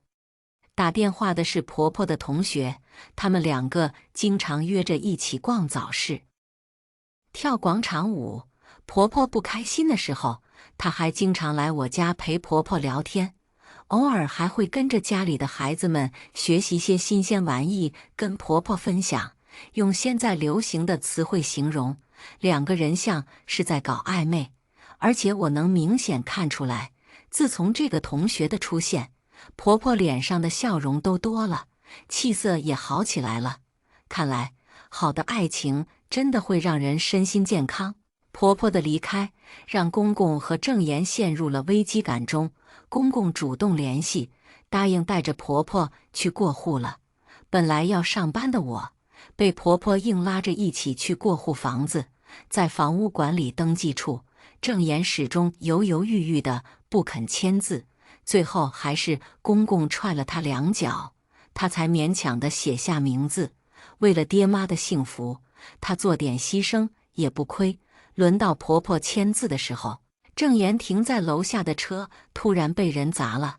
打电话的是婆婆的同学，他们两个经常约着一起逛早市、跳广场舞。婆婆不开心的时候，她还经常来我家陪婆婆聊天，偶尔还会跟着家里的孩子们学习些新鲜玩意，跟婆婆分享。用现在流行的词汇形容，两个人像是在搞暧昧。而且我能明显看出来，自从这个同学的出现，婆婆脸上的笑容都多了，气色也好起来了。看来，好的爱情真的会让人身心健康。婆婆的离开让公公和郑言陷入了危机感中。公公主动联系，答应带着婆婆去过户了。本来要上班的我，被婆婆硬拉着一起去过户房子。在房屋管理登记处，郑言始终犹犹豫豫的不肯签字，最后还是公公踹了他2脚，他才勉强的写下名字。为了爹妈的幸福，他做点牺牲也不亏。轮到婆婆签字的时候，郑言停在楼下的车突然被人砸了。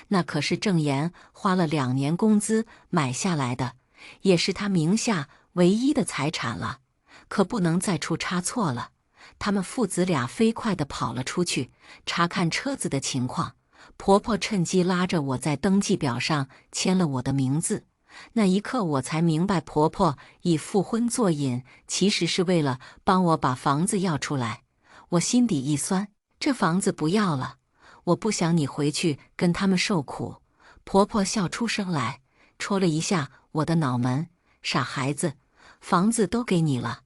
那可是郑言花了2年工资买下来的，也是他名下唯一的财产了，可不能再出差错了。他们父子俩飞快地跑了出去，查看车子的情况。婆婆趁机拉着我在登记表上签了我的名字。那一刻我才明白，婆婆以复婚作引，其实是为了帮我把房子要出来。我心底一酸，这房子不要了，我不想你回去跟他们受苦。婆婆笑出声来，戳了一下我的脑门，傻孩子，房子都给你了，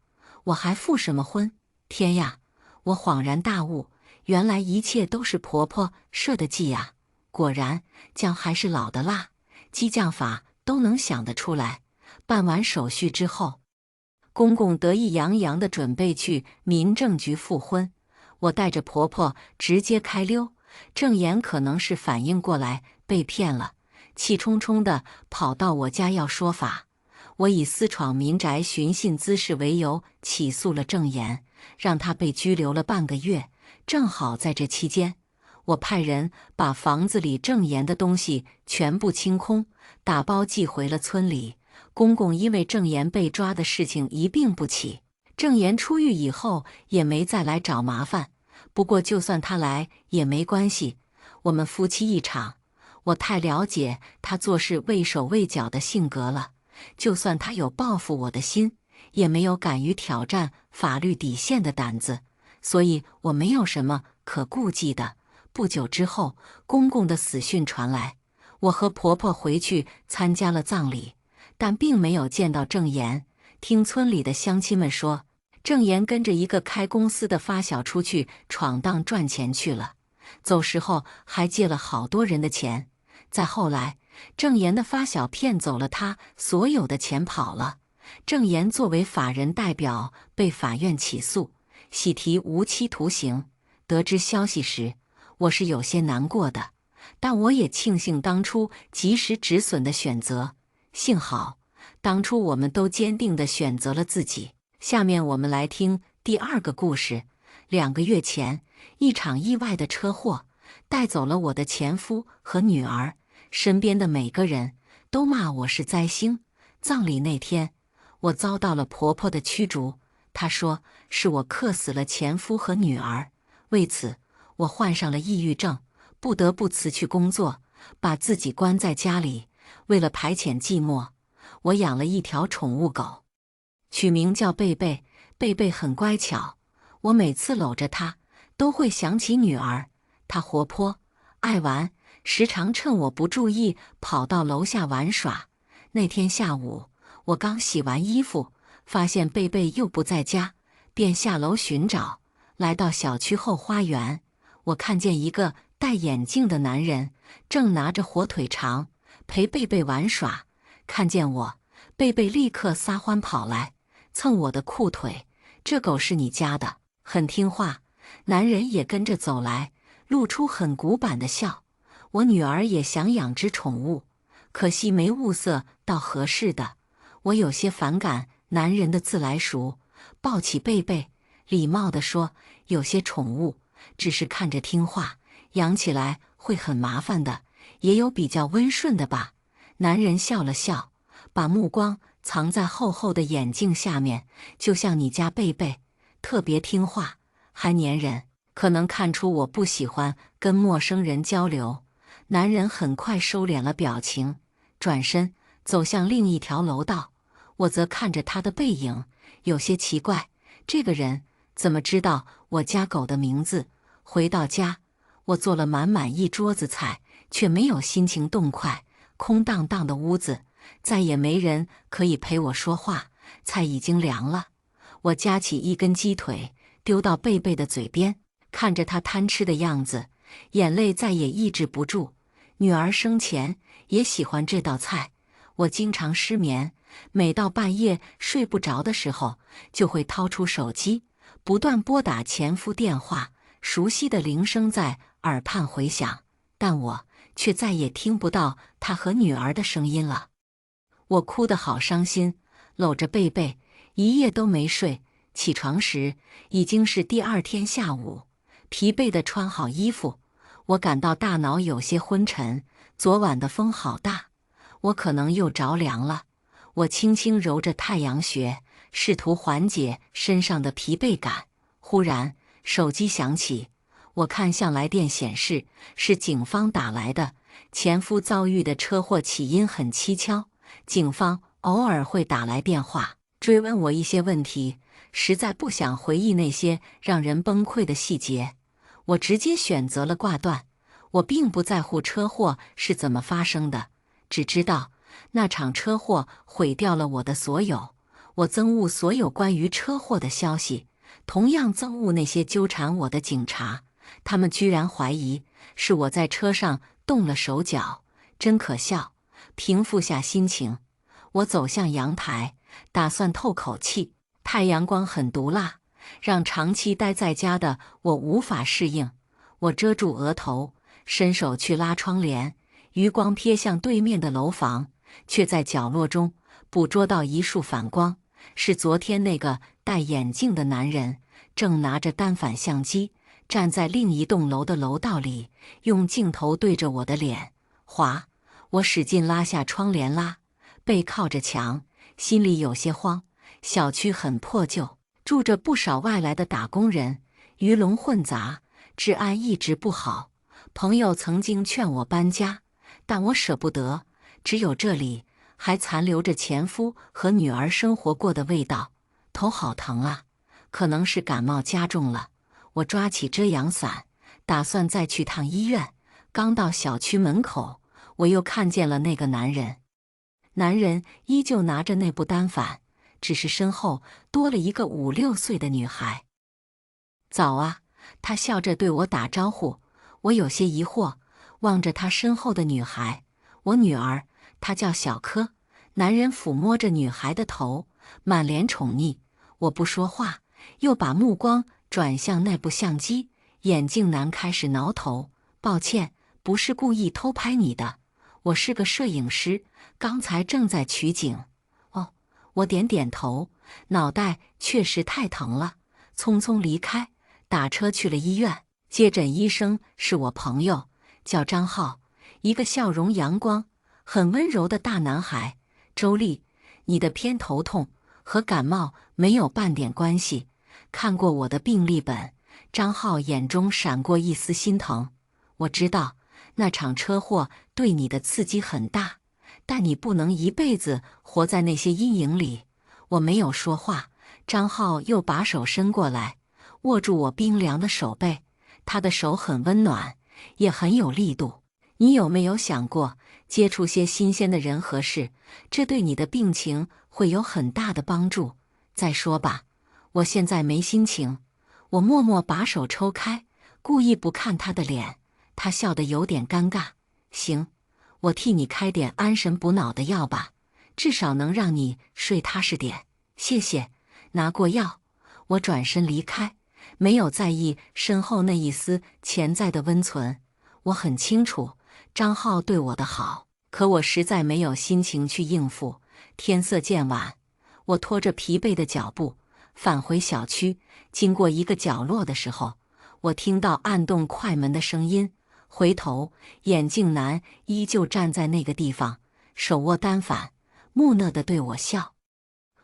我还复什么婚？天呀！我恍然大悟，原来一切都是婆婆设的计呀！果然，姜还是老的辣，激将法都能想得出来。办完手续之后，公公得意洋洋地准备去民政局复婚，我带着婆婆直接开溜。郑言可能是反应过来被骗了，气冲冲地跑到我家要说法。我以私闯民宅寻衅滋事为由起诉了郑言，让他被拘留了半个月。正好在这期间，我派人把房子里郑言的东西全部清空，打包寄回了村里。公公因为郑言被抓的事情一病不起，郑言出狱以后也没再来找麻烦。不过就算他来也没关系，我们夫妻一场。我太了解他做事畏手畏脚的性格了，就算他有报复我的心，也没有敢于挑战法律底线的胆子，所以我没有什么可顾忌的。不久之后，公公的死讯传来，我和婆婆回去参加了葬礼，但并没有见到郑言。听村里的乡亲们说，郑言跟着一个开公司的发小出去闯荡赚钱去了，走时候还借了好多人的钱。再后来，郑言的发小骗走了他所有的钱跑了。郑言作为法人代表被法院起诉，喜提无期徒刑。得知消息时，我是有些难过的，但我也庆幸当初及时止损的选择。幸好，当初我们都坚定地选择了自己。下面我们来听第2个故事。2个月前，一场意外的车祸带走了我的前夫和女儿，身边的每个人都骂我是灾星。葬礼那天，我遭到了婆婆的驱逐，她说是我克死了前夫和女儿。为此，我患上了抑郁症，不得不辞去工作，把自己关在家里。为了排遣寂寞，我养了一条宠物狗，取名叫贝贝。贝贝很乖巧，我每次搂着它，都会想起女儿。它活泼爱玩，时常趁我不注意跑到楼下玩耍。那天下午，我刚洗完衣服，发现贝贝又不在家，便下楼寻找。来到小区后花园，我看见一个戴眼镜的男人正拿着火腿肠陪贝贝玩耍。看见我，贝贝立刻撒欢跑来，蹭我的裤腿。这狗是你家的，很听话。男人也跟着走来，露出很古板的笑。我女儿也想养只宠物，可惜没物色到合适的。我有些反感男人的自来熟，抱起贝贝，礼貌地说，有些宠物只是看着听话，养起来会很麻烦的，也有比较温顺的吧。男人笑了笑，把目光藏在厚厚的眼镜下面，就像你家贝贝，特别听话，还粘人。可能看出我不喜欢跟陌生人交流，男人很快收敛了表情，转身走向另一条楼道。我则看着他的背影，有些奇怪，这个人怎么知道我家狗的名字？回到家，我做了满满一桌子菜，却没有心情动筷。空荡荡的屋子，再也没人可以陪我说话，菜已经凉了。我夹起一根鸡腿，丢到贝贝的嘴边，看着他贪吃的样子，眼泪再也抑制不住。女儿生前也喜欢这道菜，我经常失眠，每到半夜睡不着的时候，就会掏出手机，不断拨打前夫电话，熟悉的铃声在耳畔回响，但我却再也听不到他和女儿的声音了。我哭得好伤心，搂着贝贝，一夜都没睡。起床时已经是第二天下午，疲惫地穿好衣服，我感到大脑有些昏沉，昨晚的风好大，我可能又着凉了。我轻轻揉着太阳穴，试图缓解身上的疲惫感。忽然，手机响起，我看向来电显示是警方打来的。前夫遭遇的车祸起因很蹊跷，警方偶尔会打来电话，追问我一些问题，实在不想回忆那些让人崩溃的细节，我直接选择了挂断。我并不在乎车祸是怎么发生的，只知道那场车祸毁掉了我的所有。我憎恶所有关于车祸的消息，同样憎恶那些纠缠我的警察，他们居然怀疑是我在车上动了手脚，真可笑。平复下心情，我走向阳台，打算透口气。太阳光很毒辣，让长期待在家的我无法适应。我遮住额头，伸手去拉窗帘，余光瞥向对面的楼房，却在角落中捕捉到一束反光，是昨天那个戴眼镜的男人，正拿着单反相机，站在另一栋楼的楼道里，用镜头对着我的脸。滑，我使劲拉下窗帘背靠着墙，心里有些慌。小区很破旧，住着不少外来的打工人，鱼龙混杂，治安一直不好。朋友曾经劝我搬家，但我舍不得，只有这里还残留着前夫和女儿生活过的味道。头好疼啊，可能是感冒加重了。我抓起遮阳伞，打算再去趟医院。刚到小区门口，我又看见了那个男人。男人依旧拿着那部单反，只是身后多了一个5、6岁的女孩。早啊，他笑着对我打招呼。我有些疑惑，望着他身后的女孩。我女儿，她叫小柯。男人抚摸着女孩的头，满脸宠溺。我不说话，又把目光转向那部相机。眼镜男开始挠头。抱歉，不是故意偷拍你的，我是个摄影师，刚才正在取景。哦，我点点头，脑袋确实太疼了，匆匆离开，打车去了医院。接诊医生是我朋友，叫张浩，一个笑容阳光、很温柔的大男孩。周丽，你的偏头痛和感冒没有半点关系。看过我的病历本，张浩眼中闪过一丝心疼。我知道那场车祸对你的刺激很大，但你不能一辈子活在那些阴影里。我没有说话，张浩又把手伸过来，握住我冰凉的手背。他的手很温暖，也很有力度。你有没有想过，接触些新鲜的人和事，这对你的病情会有很大的帮助？再说吧，我现在没心情。我默默把手抽开，故意不看他的脸。他笑得有点尴尬。行，我替你开点安神补脑的药吧，至少能让你睡踏实点。谢谢。拿过药，我转身离开，没有在意身后那一丝潜在的温存。我很清楚张浩对我的好，可我实在没有心情去应付。天色渐晚，我拖着疲惫的脚步返回小区。经过一个角落的时候，我听到按动快门的声音。回头，眼镜男依旧站在那个地方，手握单反，木讷地对我笑。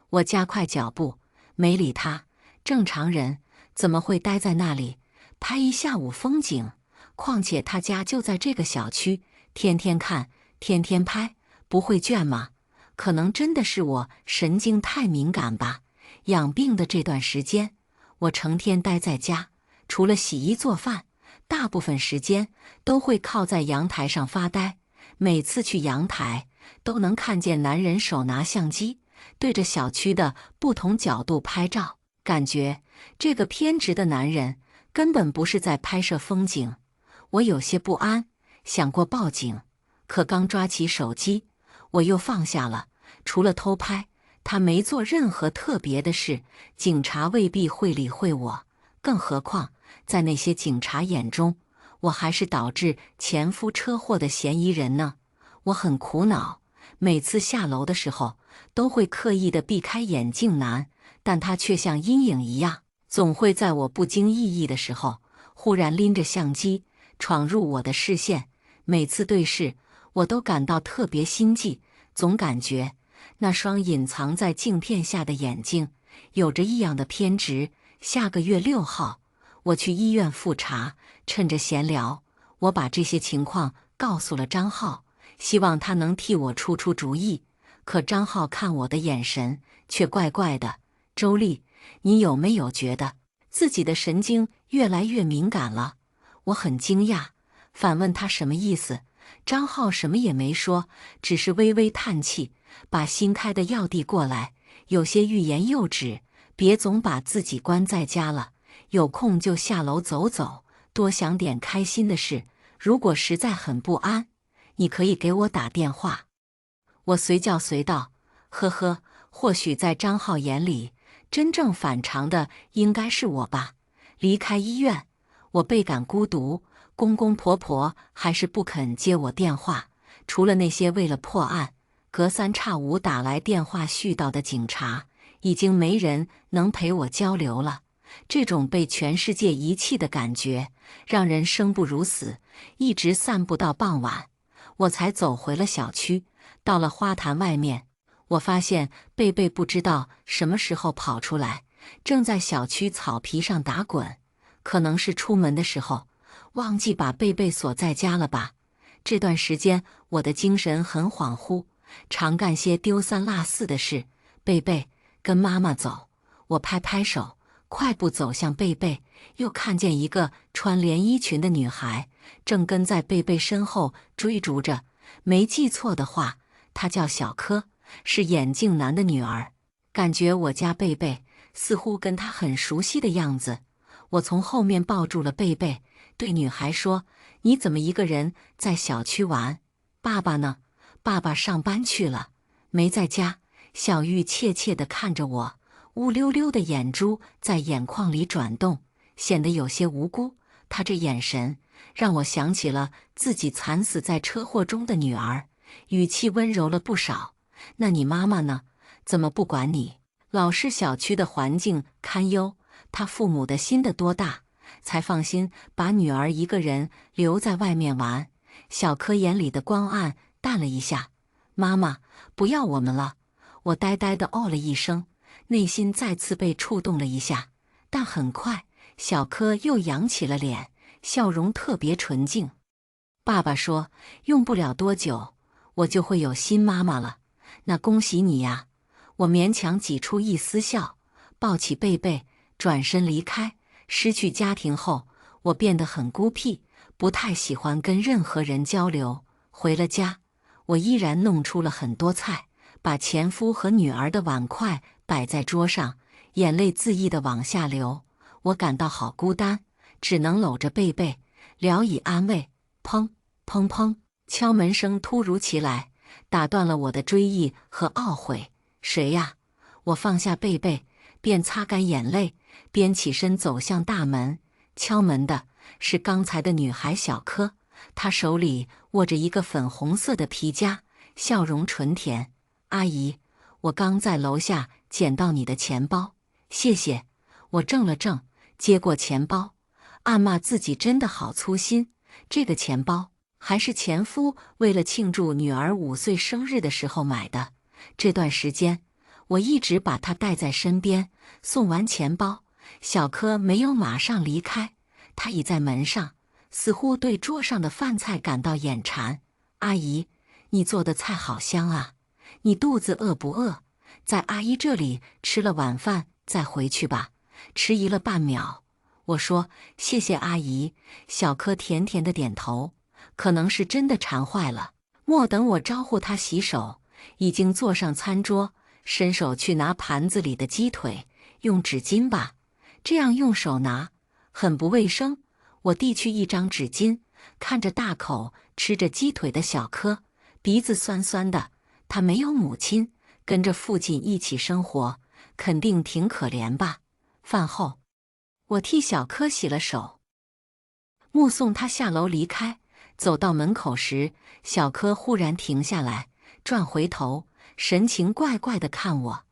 我加快脚步，没理他。正常人怎么会待在那里拍一下午风景？况且他家就在这个小区，天天看，天天拍，不会倦吗？可能真的是我神经太敏感吧。养病的这段时间，我成天待在家，除了洗衣做饭，大部分时间都会靠在阳台上发呆。每次去阳台，都能看见男人手拿相机，对着小区的不同角度拍照。感觉这个偏执的男人根本不是在拍摄风景。我有些不安，想过报警，可刚抓起手机，我又放下了。除了偷拍，他没做任何特别的事，警察未必会理会我。更何况，在那些警察眼中，我还是导致前夫车祸的嫌疑人呢。我很苦恼，每次下楼的时候都会刻意地避开眼镜男，但他却像阴影一样，总会在我不经意义的时候，忽然拎着相机闯入我的视线。每次对视，我都感到特别心悸，总感觉那双隐藏在镜片下的眼睛有着异样的偏执。下个月6号，我去医院复查，趁着闲聊，我把这些情况告诉了张浩，希望他能替我出出主意。可张浩看我的眼神却怪怪的。周丽，你有没有觉得自己的神经越来越敏感了？我很惊讶，反问他什么意思。张浩什么也没说，只是微微叹气，把新开的药递过来，有些欲言又止。别总把自己关在家了，有空就下楼走走，多想点开心的事。如果实在很不安，你可以给我打电话。我随叫随到，呵呵，或许在张浩眼里，真正反常的应该是我吧。离开医院，我倍感孤独，公公婆婆还是不肯接我电话，除了那些为了破案隔三差五打来电话絮叨的警察，已经没人能陪我交流了。这种被全世界遗弃的感觉，让人生不如死，一直散步到傍晚，我才走回了小区。到了花坛外面，我发现贝贝不知道什么时候跑出来，正在小区草皮上打滚。可能是出门的时候忘记把贝贝锁在家了吧。这段时间我的精神很恍惚，常干些丢三落四的事。贝贝，跟妈妈走。我拍拍手，快步走向贝贝，又看见一个穿连衣裙的女孩正跟在贝贝身后追逐着。没记错的话，她叫小柯，是眼镜男的女儿。感觉我家贝贝似乎跟她很熟悉的样子。我从后面抱住了贝贝，对女孩说：“你怎么一个人在小区玩？爸爸呢？”“爸爸上班去了，没在家。”小玉怯怯地看着我，乌溜溜的眼珠在眼眶里转动，显得有些无辜。她这眼神让我想起了自己惨死在车祸中的女儿，语气温柔了不少。“那你妈妈呢？怎么不管你？老是小区的环境堪忧，她父母的心得多大，才放心把女儿一个人留在外面玩。”小柯眼里的光暗淡了一下。“妈妈，不要我们了。”我呆呆地哦了一声，内心再次被触动了一下。但很快，小柯又扬起了脸，笑容特别纯净。“爸爸说，用不了多久，我就会有新妈妈了。那恭喜你呀！”我勉强挤出一丝笑，抱起贝贝，转身离开。失去家庭后，我变得很孤僻，不太喜欢跟任何人交流。回了家，我依然弄出了很多菜，把前夫和女儿的碗筷摆在桌上，眼泪恣意地往下流。我感到好孤单，只能搂着贝贝，聊以安慰。砰砰砰，敲门声突如其来，打断了我的追忆和懊悔。“谁呀？”我放下贝贝，边擦干眼泪，边起身走向大门。敲门的是刚才的女孩小柯，她手里握着一个粉红色的皮夹，笑容纯甜。“阿姨，我刚在楼下捡到你的钱包，谢谢。”我怔了怔，接过钱包，暗骂自己真的好粗心。这个钱包还是前夫为了庆祝女儿5岁生日的时候买的。这段时间，我一直把它带在身边。送完钱包，小柯没有马上离开，他倚在门上，似乎对桌上的饭菜感到眼馋。“阿姨，你做的菜好香啊，你肚子饿不饿？在阿姨这里吃了晚饭再回去吧。”迟疑了半秒，我说：“谢谢阿姨。”小柯甜甜的点头，可能是真的馋坏了。莫等我招呼他洗手，已经坐上餐桌，伸手去拿盘子里的鸡腿，用纸巾吧，这样用手拿很不卫生。我递去一张纸巾，看着大口吃着鸡腿的小柯，鼻子酸酸的。他没有母亲，跟着父亲一起生活，肯定挺可怜吧。饭后，我替小柯洗了手，目送他下楼离开。走到门口时，小柯忽然停下来，转回头，神情怪怪地看我。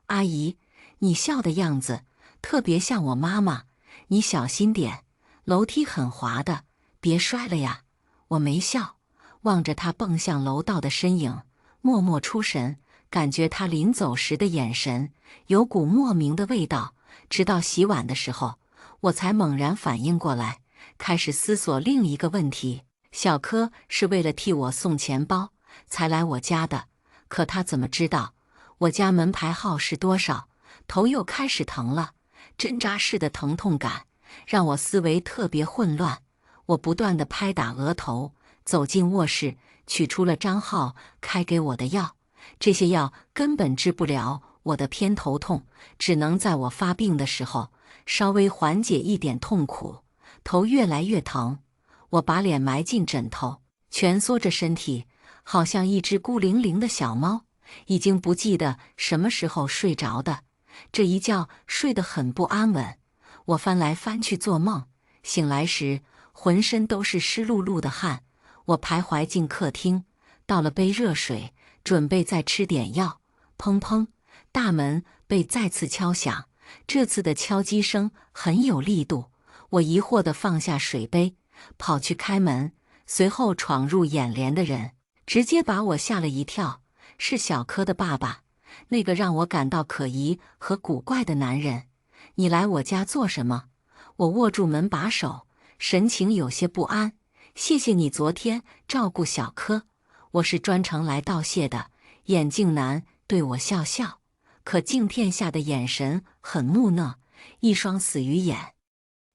阿姨，你笑的样子特别像我妈妈，你小心点，楼梯很滑的，别摔了呀。我没笑，望着他蹦向楼道的身影，默默出神，感觉他临走时的眼神有股莫名的味道。直到洗碗的时候，我才猛然反应过来，开始思索另一个问题：小柯是为了替我送钱包才来我家的，可他怎么知道我家门牌号是多少？头又开始疼了，针扎似的疼痛感让我思维特别混乱。我不断地拍打额头，走进卧室，取出了张浩开给我的药。这些药根本治不了我的偏头痛，只能在我发病的时候稍微缓解一点痛苦。头越来越疼，我把脸埋进枕头，蜷缩着身体，好像一只孤零零的小猫，已经不记得什么时候睡着的。这一觉睡得很不安稳，我翻来翻去做梦，醒来时浑身都是湿漉漉的汗。我徘徊进客厅，倒了杯热水，准备再吃点药。砰砰，大门被再次敲响，这次的敲击声很有力度。我疑惑地放下水杯，跑去开门，随后闯入眼帘的人直接把我吓了一跳，是小柯的爸爸，那个让我感到可疑和古怪的男人。你来我家做什么？我握住门把手，神情有些不安。谢谢你昨天照顾小柯，我是专程来道谢的。眼镜男对我笑笑，可镜片下的眼神很木讷，一双死鱼眼，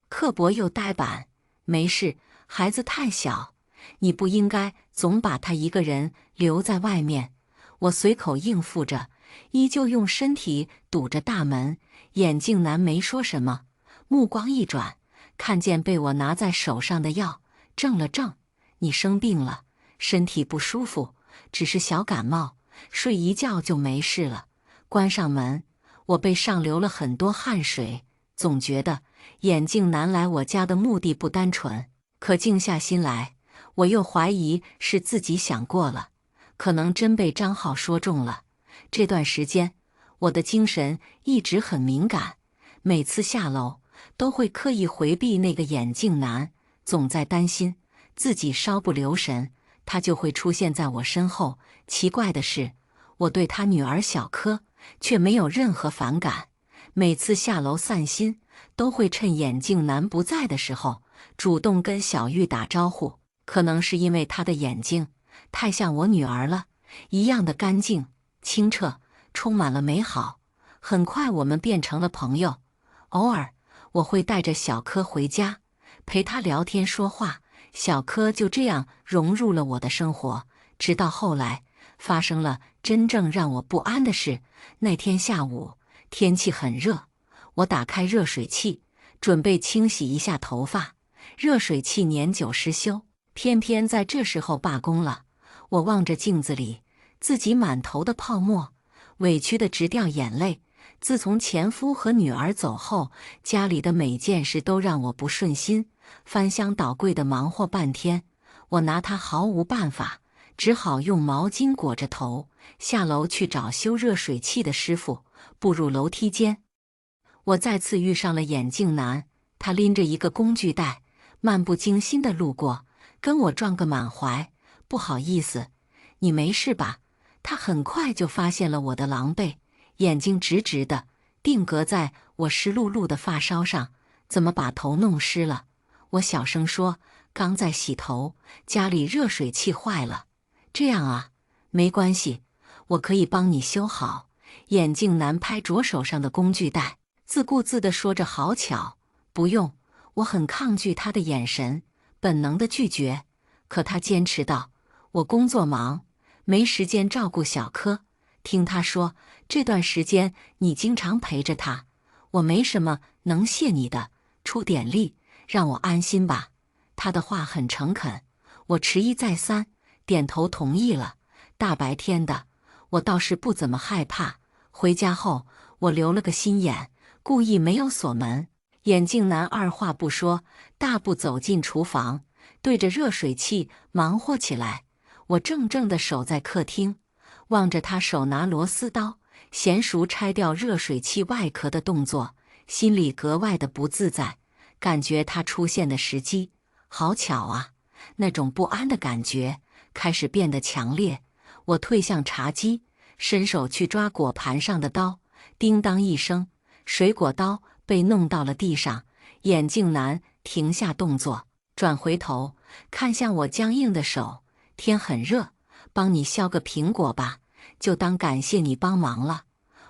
刻薄又呆板。没事，孩子太小，你不应该总把他一个人留在外面。我随口应付着，依旧用身体堵着大门。眼镜男没说什么，目光一转，看见被我拿在手上的药，怔了怔。你生病了，身体不舒服，只是小感冒，睡一觉就没事了。关上门，我背上流了很多汗水，总觉得眼镜男来我家的目的不单纯。可静下心来，我又怀疑是自己想过了，可能真被张浩说中了。这段时间，我的精神一直很敏感，每次下楼都会刻意回避那个眼镜男，总在担心自己稍不留神，他就会出现在我身后。奇怪的是，我对他女儿小柯却没有任何反感，每次下楼散心，都会趁眼镜男不在的时候，主动跟小玉打招呼。可能是因为他的眼睛太像我女儿了，一样的干净、清澈，充满了美好。很快我们变成了朋友，偶尔我会带着小柯回家，陪他聊天说话。小柯就这样融入了我的生活，直到后来发生了真正让我不安的事。那天下午，天气很热，我打开热水器，准备清洗一下头发。热水器年久失修，偏偏在这时候罢工了。我望着镜子里自己满头的泡沫，委屈地直掉眼泪。自从前夫和女儿走后，家里的每件事都让我不顺心，翻箱倒柜的忙活半天，我拿他毫无办法，只好用毛巾裹着头，下楼去找修热水器的师傅。步入楼梯间，我再次遇上了眼镜男，他拎着一个工具袋，漫不经心地路过，跟我撞个满怀。不好意思，你没事吧？他很快就发现了我的狼狈，眼睛直直的定格在我湿漉漉的发梢上。怎么把头弄湿了？我小声说，刚在洗头，家里热水器坏了。这样啊，没关系，我可以帮你修好。眼镜男拍着手上的工具袋，自顾自地说着好巧。不用。我很抗拒他的眼神，本能的拒绝。可他坚持道，我工作忙，没时间照顾小柯。听他说，这段时间你经常陪着他。我没什么能谢你的，出点力，让我安心吧。他的话很诚恳，我迟疑再三，点头同意了。大白天的，我倒是不怎么害怕。回家后，我留了个心眼，故意没有锁门。眼镜男二话不说，大步走进厨房，对着热水器忙活起来。我怔怔地守在客厅，望着他手拿螺丝刀，娴熟拆掉热水器外壳的动作，心里格外的不自在。感觉他出现的时机好巧啊，那种不安的感觉开始变得强烈。我退向茶几，伸手去抓果盘上的刀，叮当一声，水果刀被弄到了地上。眼镜男停下动作，转回头看向我僵硬的手，天很热，帮你削个苹果吧，就当感谢你帮忙了。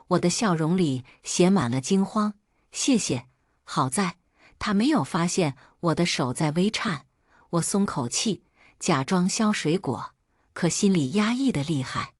我的笑容里写满了惊慌。谢谢。好在他没有发现我的手在微颤。我松口气，假装削水果，可心里压抑得厉害。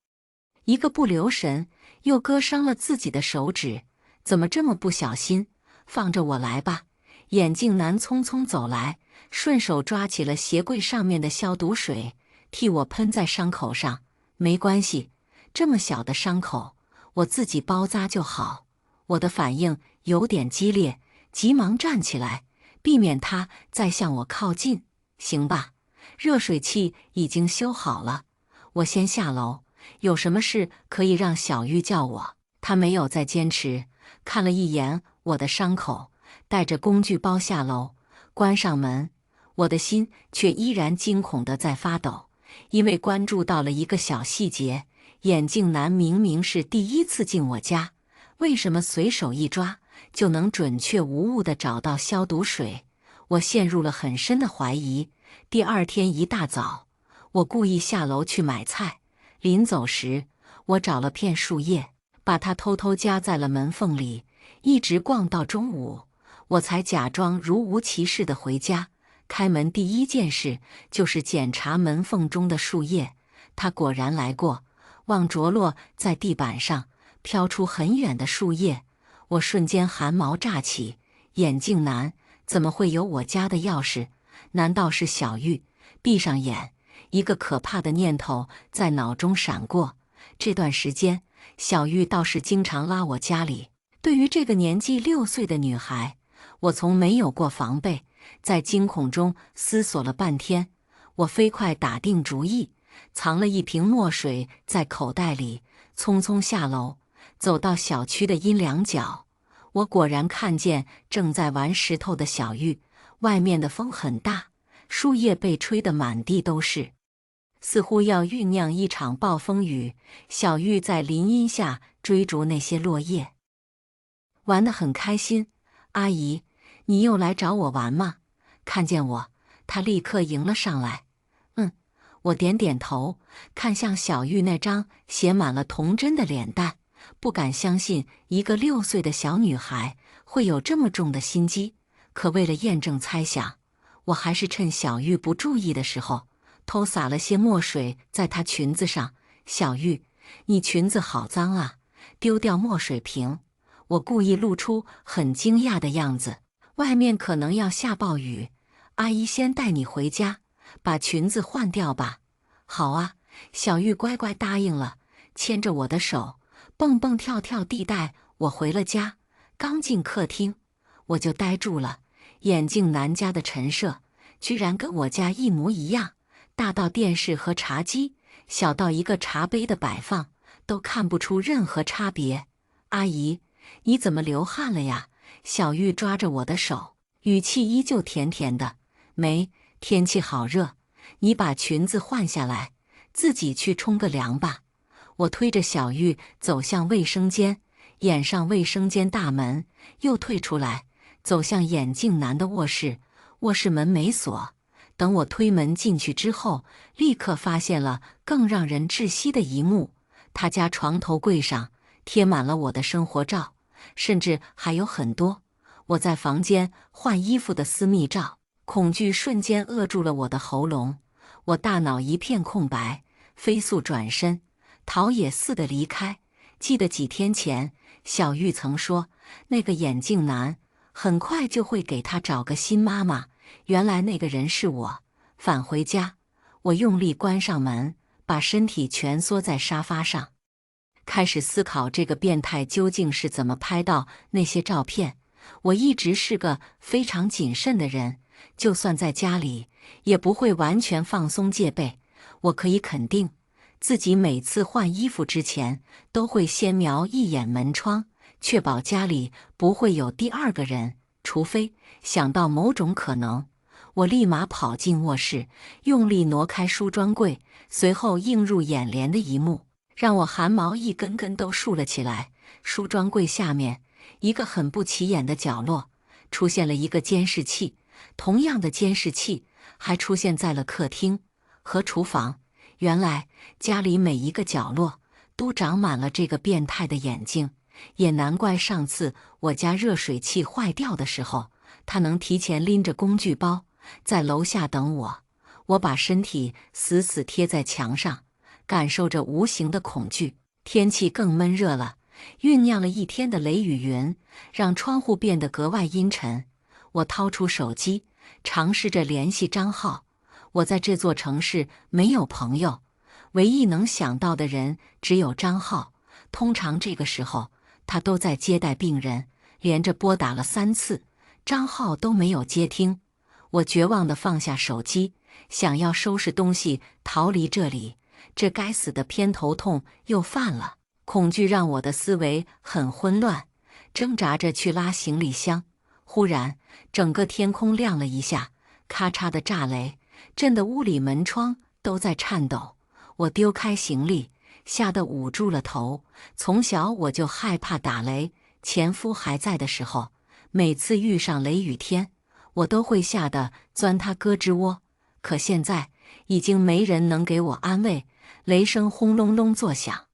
一个不留神，又割伤了自己的手指，怎么这么不小心？放着我来吧。眼镜男匆匆走来，顺手抓起了鞋柜上面的消毒水，替我喷在伤口上。没关系，这么小的伤口，我自己包扎就好。我的反应有点激烈，急忙站起来，避免他再向我靠近。行吧，热水器已经修好了，我先下楼。有什么事可以让小玉叫我。他没有再坚持，看了一眼我的伤口，带着工具包下楼，关上门。我的心却依然惊恐地在发抖，因为关注到了一个小细节：眼镜男明明是第一次进我家，为什么随手一抓就能准确无误地找到消毒水？我陷入了很深的怀疑。第二天一大早，我故意下楼去买菜，临走时，我找了片树叶，把它偷偷夹在了门缝里，一直逛到中午，我才假装如无其事地回家。开门第一件事就是检查门缝中的树叶，它果然来过，望着落在地板上，飘出很远的树叶。我瞬间汗毛炸起，眼镜男怎么会有我家的钥匙？难道是小玉？闭上眼，一个可怕的念头在脑中闪过。这段时间，小玉倒是经常拉我家里。对于这个年纪6岁的女孩，我从没有过防备。在惊恐中思索了半天，我飞快打定主意，藏了一瓶墨水在口袋里，匆匆下楼，走到小区的阴凉角。我果然看见正在玩石头的小玉。外面的风很大，树叶被吹得满地都是，似乎要酝酿一场暴风雨。小玉在林荫下追逐那些落叶，玩得很开心。阿姨，你又来找我玩吗？看见我，她立刻迎了上来。我点点头，看向小玉那张写满了童真的脸蛋，不敢相信一个6岁的小女孩会有这么重的心机。可为了验证猜想，我还是趁小玉不注意的时候，偷洒了些墨水在她裙子上。小玉，你裙子好脏啊，丢掉墨水瓶。我故意露出很惊讶的样子。外面可能要下暴雨，阿姨先带你回家，把裙子换掉吧。好啊，小玉乖乖答应了，牵着我的手，蹦蹦跳跳地带我回了家。刚进客厅，我就呆住了。眼镜男家的陈设居然跟我家一模一样，大到电视和茶几，小到一个茶杯的摆放，都看不出任何差别。阿姨，你怎么流汗了呀？小玉抓着我的手，语气依旧甜甜的。没，天气好热，你把裙子换下来，自己去冲个凉吧。我推着小玉走向卫生间，掩上卫生间大门，又退出来，走向眼镜男的卧室。卧室门没锁，等我推门进去之后，立刻发现了更让人窒息的一幕。他家床头柜上贴满了我的生活照，甚至还有很多我在房间换衣服的私密照。恐惧瞬间扼住了我的喉咙，我大脑一片空白，飞速转身，逃也似的离开。记得几天前，小玉曾说那个眼镜男很快就会给他找个新妈妈。原来那个人是我。返回家，我用力关上门，把身体蜷缩在沙发上，开始思考这个变态究竟是怎么拍到那些照片。我一直是个非常谨慎的人，就算在家里，也不会完全放松戒备。我可以肯定，自己每次换衣服之前，都会先瞄一眼门窗，确保家里不会有第二个人，除非想到某种可能。我立马跑进卧室，用力挪开梳妆柜，随后映入眼帘的一幕让我汗毛一根根都竖了起来。梳妆柜下面一个很不起眼的角落，出现了一个监视器，同样的监视器还出现在了客厅和厨房。原来家里每一个角落都长满了这个变态的眼睛，也难怪上次我家热水器坏掉的时候，他能提前拎着工具包在楼下等我。我把身体死死贴在墙上，感受着无形的恐惧。天气更闷热了，酝酿了一天的雷雨云让窗户变得格外阴沉。我掏出手机，尝试着联系张浩。我在这座城市没有朋友，唯一能想到的人只有张浩。通常这个时候，他都在接待病人，连着拨打了3次，张浩都没有接听。我绝望地放下手机，想要收拾东西逃离这里。这该死的偏头痛又犯了，恐惧让我的思维很混乱，挣扎着去拉行李箱。忽然，整个天空亮了一下，咔嚓的炸雷震得屋里门窗都在颤抖。我丢开行李，吓得捂住了头。从小我就害怕打雷，前夫还在的时候，每次遇上雷雨天，我都会吓得钻他胳肢窝。可现在已经没人能给我安慰，雷声轰隆隆作响，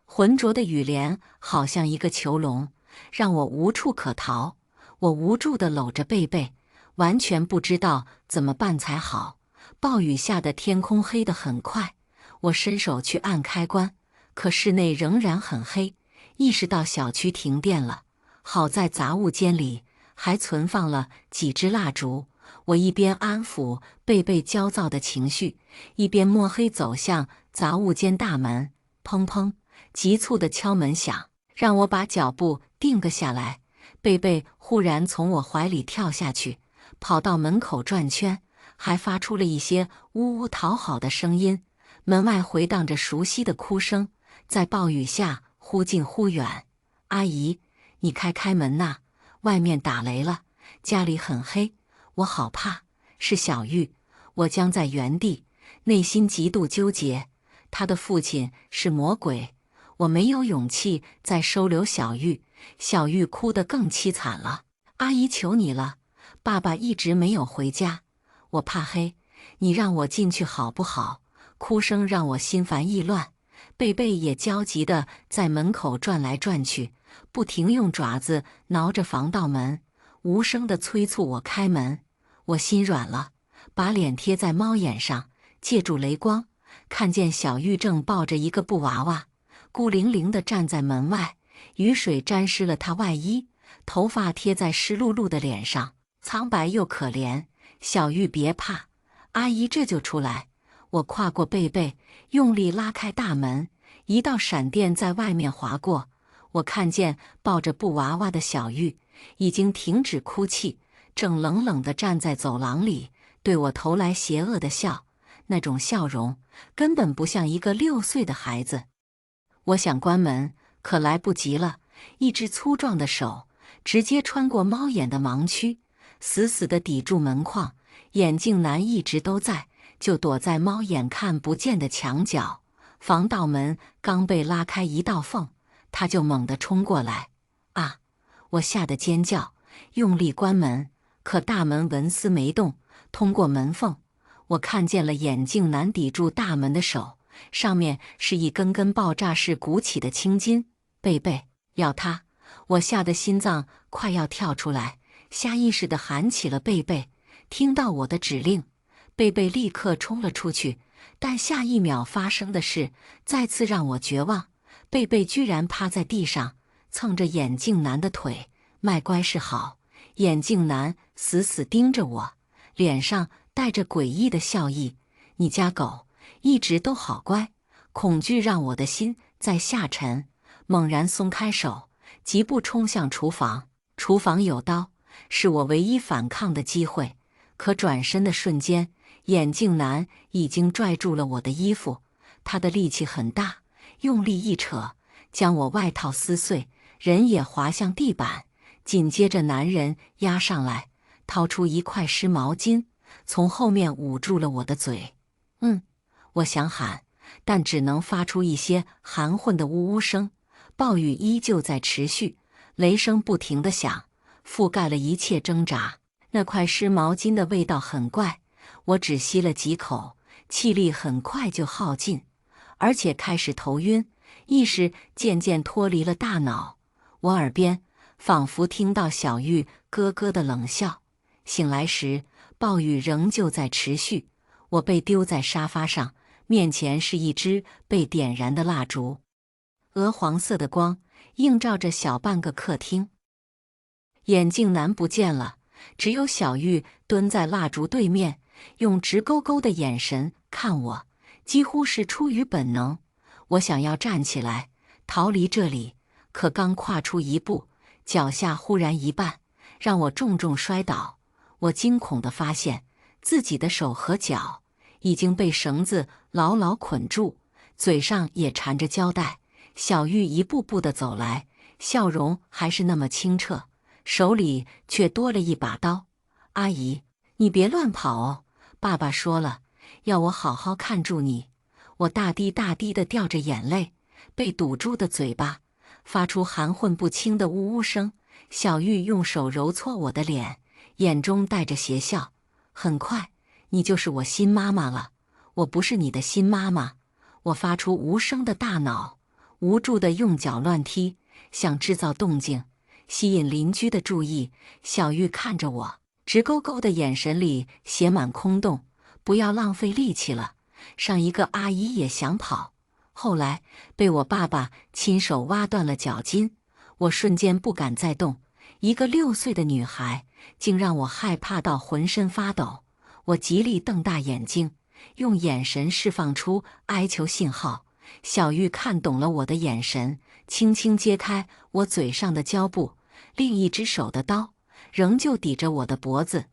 浑浊的雨帘好像一个囚笼，让我无处可逃。我无助地搂着贝贝，完全不知道怎么办才好。暴雨下的天空黑得很快，我伸手去按开关，可室内仍然很黑。意识到小区停电了，好在杂物间里还存放了几支蜡烛。我一边安抚贝贝焦躁的情绪，一边摸黑走向杂物间大门。砰砰，急促的敲门响，让我把脚步定个下来。贝贝忽然从我怀里跳下去，跑到门口转圈，还发出了一些呜呜讨好的声音。门外回荡着熟悉的哭声，在暴雨下忽近忽远。阿姨，你开门呐，外面打雷了，家里很黑，我好怕。是小玉。我僵在原地，内心极度纠结。他的父亲是魔鬼，我没有勇气再收留小玉。小玉哭得更凄惨了。阿姨，求你了，爸爸一直没有回家，我怕黑，你让我进去好不好？哭声让我心烦意乱。贝贝也焦急地在门口转来转去，不停用爪子挠着防盗门，无声地催促我开门。我心软了，把脸贴在猫眼上，借助雷光，看见小玉正抱着一个布娃娃，孤零零地站在门外。雨水沾湿了她外衣，头发贴在湿漉漉的脸上，苍白又可怜。小玉别怕，阿姨这就出来。我跨过贝贝，用力拉开大门，一道闪电在外面划过。我看见抱着布娃娃的小玉已经停止哭泣，正冷冷地站在走廊里，对我投来邪恶的笑。那种笑容根本不像一个6岁的孩子。我想关门，可来不及了，一只粗壮的手直接穿过猫眼的盲区，死死地抵住门框。眼镜男一直都在，就躲在猫眼看不见的墙角。防盗门刚被拉开一道缝，他就猛地冲过来。啊！我吓得尖叫，用力关门，可大门纹丝没动。通过门缝，我看见了眼镜男抵住大门的手，上面是一根根爆炸式鼓起的青筋。贝贝，要他！我吓得心脏快要跳出来，下意识地喊起了贝贝。听到我的指令，贝贝立刻冲了出去，但下一秒发生的事再次让我绝望。贝贝居然趴在地上，蹭着眼镜男的腿，卖乖是好。眼镜男死死盯着我，脸上带着诡异的笑意。你家狗一直都好乖。恐惧让我的心在下沉，猛然松开手，疾步冲向厨房。厨房有刀，是我唯一反抗的机会。可转身的瞬间，眼镜男已经拽住了我的衣服，他的力气很大，用力一扯，将我外套撕碎，人也滑向地板。紧接着，男人压上来，掏出一块湿毛巾，从后面捂住了我的嘴。我想喊，但只能发出一些含混的呜呜声。暴雨依旧在持续，雷声不停地响，覆盖了一切挣扎。那块湿毛巾的味道很怪，我只吸了几口，气力很快就耗尽，而且开始头晕，意识渐渐脱离了大脑。我耳边仿佛听到小玉咯咯的冷笑。醒来时，暴雨仍旧在持续，我被丢在沙发上，面前是一支被点燃的蜡烛，鹅黄色的光映照着小半个客厅。眼镜男不见了，只有小玉蹲在蜡烛对面，用直勾勾的眼神看我，几乎是出于本能。我想要站起来逃离这里，可刚跨出一步，脚下忽然一绊，让我重重摔倒。我惊恐地发现自己的手和脚已经被绳子牢牢捆住，嘴上也缠着胶带。小玉一步步地走来，笑容还是那么清澈，手里却多了一把刀。阿姨，你别乱跑哦，爸爸说了，要我好好看住你。我大滴大滴地掉着眼泪，被堵住的嘴巴发出含混不清的呜呜声。小玉用手揉搓我的脸，眼中带着邪笑。很快，你就是我新妈妈了。我不是你的新妈妈。我发出无声的大恼，无助地用脚乱踢，想制造动静，吸引邻居的注意。小玉看着我，直勾勾的眼神里写满空洞。不要浪费力气了，上一个阿姨也想跑，后来被我爸爸亲手挖断了脚筋。我瞬间不敢再动，一个6岁的女孩竟让我害怕到浑身发抖。我极力瞪大眼睛，用眼神释放出哀求信号。小玉看懂了我的眼神，轻轻揭开我嘴上的胶布，另一只手的刀仍旧抵着我的脖子。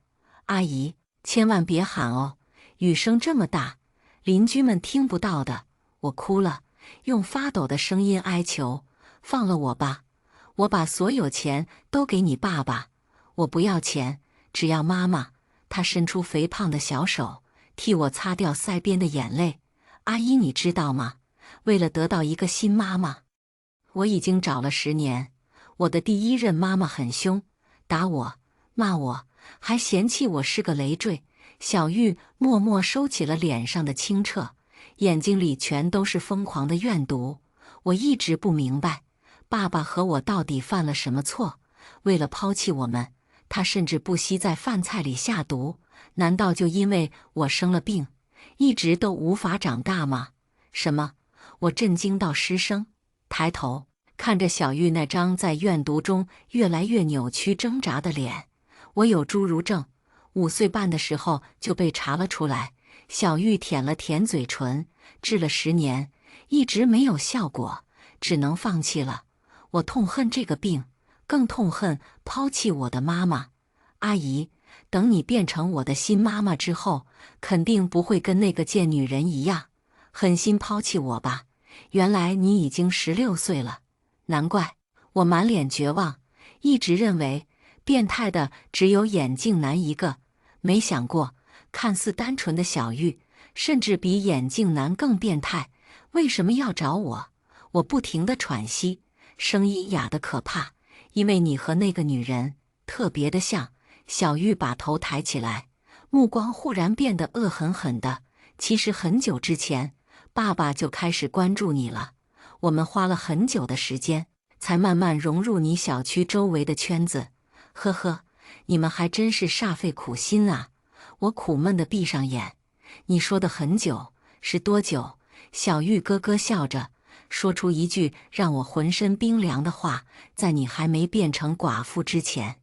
阿姨，千万别喊哦，雨声这么大，邻居们听不到的。我哭了，用发抖的声音哀求，放了我吧，我把所有钱都给你爸爸。我不要钱，只要妈妈。他伸出肥胖的小手，替我擦掉腮边的眼泪。阿姨，你知道吗？为了得到一个新妈妈，我已经找了10年。我的第1任妈妈很凶，打我，骂我，还嫌弃我是个累赘。小玉默默收起了脸上的清澈，眼睛里全都是疯狂的怨毒。我一直不明白，爸爸和我到底犯了什么错？为了抛弃我们，他甚至不惜在饭菜里下毒。难道就因为我生了病，一直都无法长大吗？什么？我震惊到失声，抬头看着小玉那张在怨毒中越来越扭曲挣扎的脸。我有侏儒症，5岁半的时候就被查了出来。小玉舔了舔嘴唇，治了10年，一直没有效果，只能放弃了。我痛恨这个病，更痛恨抛弃我的妈妈。阿姨，等你变成我的新妈妈之后，肯定不会跟那个贱女人一样，狠心抛弃我吧？原来你已经16岁了，难怪。我满脸绝望，一直认为变态的只有眼镜男一个，没想过看似单纯的小玉，甚至比眼镜男更变态。为什么要找我？我不停地喘息，声音哑得可怕，因为你和那个女人特别的像。小玉把头抬起来，目光忽然变得恶狠狠的。其实很久之前，爸爸就开始关注你了。我们花了很久的时间，才慢慢融入你小区周围的圈子。呵呵，你们还真是煞费苦心啊！我苦闷地闭上眼。你说的很久，是多久？小玉咯咯笑着，说出一句让我浑身冰凉的话：在你还没变成寡妇之前。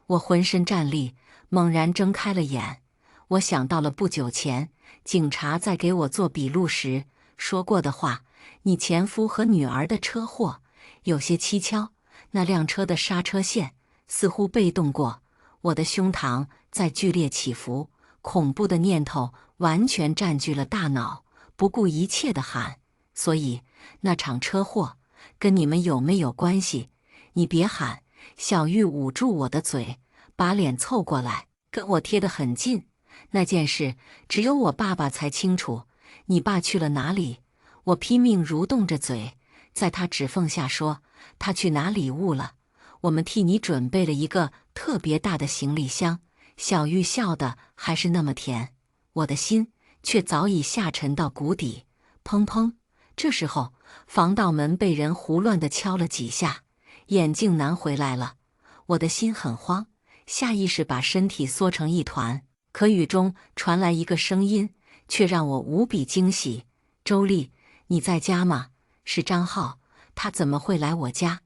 我浑身战栗，猛然睁开了眼。我想到了不久前警察在给我做笔录时说过的话：你前夫和女儿的车祸有些蹊跷，那辆车的刹车线似乎被动过。我的胸膛在剧烈起伏，恐怖的念头完全占据了大脑，不顾一切地喊：所以那场车祸跟你们有没有关系？你别喊！小玉捂住我的嘴，把脸凑过来，跟我贴得很近。那件事只有我爸爸才清楚。你爸去了哪里？我拼命蠕动着嘴，在他指缝下说：他去拿礼物了，我们替你准备了一个特别大的行李箱。小玉笑得还是那么甜，我的心却早已下沉到谷底。砰砰！这时候，防盗门被人胡乱地敲了几下，眼镜男回来了。我的心很慌，下意识把身体缩成一团。可雨中传来一个声音，却让我无比惊喜：周丽，你在家吗？是张浩，他怎么会来我家？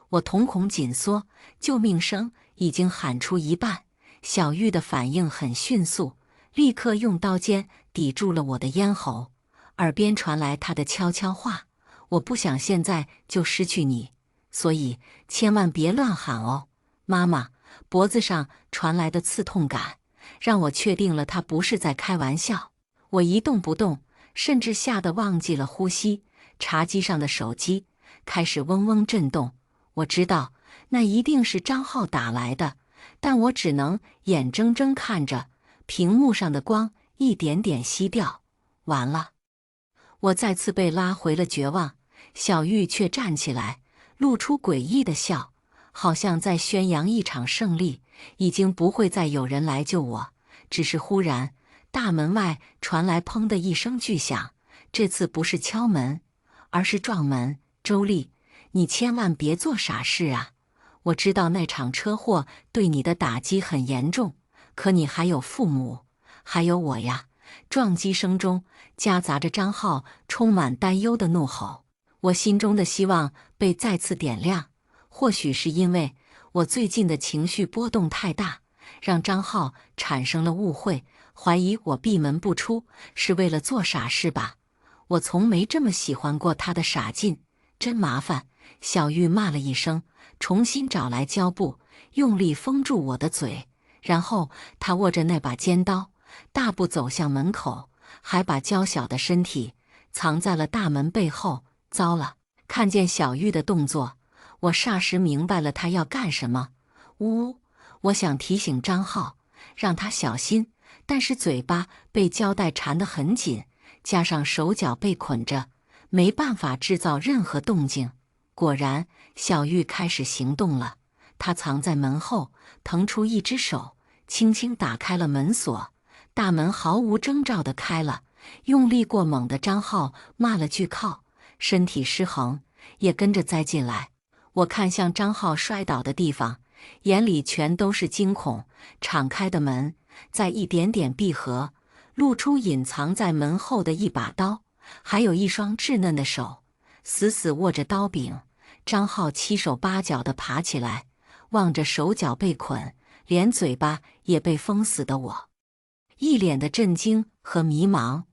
我瞳孔紧缩，救命声已经喊出一半。小玉的反应很迅速，立刻用刀尖抵住了我的咽喉，耳边传来她的悄悄话：我不想现在就失去你，所以千万别乱喊哦。妈妈脖子上传来的刺痛感让我确定了她不是在开玩笑。我一动不动，甚至吓得忘记了呼吸。茶几上的手机开始嗡嗡震动，我知道那一定是张浩打来的，但我只能眼睁睁看着屏幕上的光一点点熄掉。完了，我再次被拉回了绝望。小玉却站起来，露出诡异的笑，好像在宣扬一场胜利，已经不会再有人来救我。只是忽然，大门外传来砰的一声巨响，这次不是敲门，而是撞门。周丽，你千万别做傻事啊！我知道那场车祸对你的打击很严重，可你还有父母，还有我呀！撞击声中夹杂着张浩充满担忧的怒吼。我心中的希望被再次点亮，或许是因为我最近的情绪波动太大，让张浩产生了误会，怀疑我闭门不出是为了做傻事吧。我从没这么喜欢过他的傻劲，真麻烦。小玉骂了一声，重新找来胶布，用力封住我的嘴，然后他握着那把尖刀，大步走向门口，还把娇小的身体藏在了大门背后。糟了！看见小玉的动作，我霎时明白了他要干什么。呜，我想提醒张浩，让他小心，但是嘴巴被胶带缠得很紧，加上手脚被捆着，没办法制造任何动静。果然，小玉开始行动了。她藏在门后，腾出一只手，轻轻打开了门锁。大门毫无征兆地开了。用力过猛的张浩骂了句靠，身体失衡，也跟着栽进来。我看向张浩摔倒的地方，眼里全都是惊恐。敞开的门在一点点闭合，露出隐藏在门后的一把刀，还有一双稚嫩的手，死死握着刀柄。张浩七手八脚地爬起来，望着手脚被捆，连嘴巴也被封死的我，一脸的震惊和迷茫。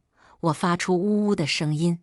我发出呜呜的声音，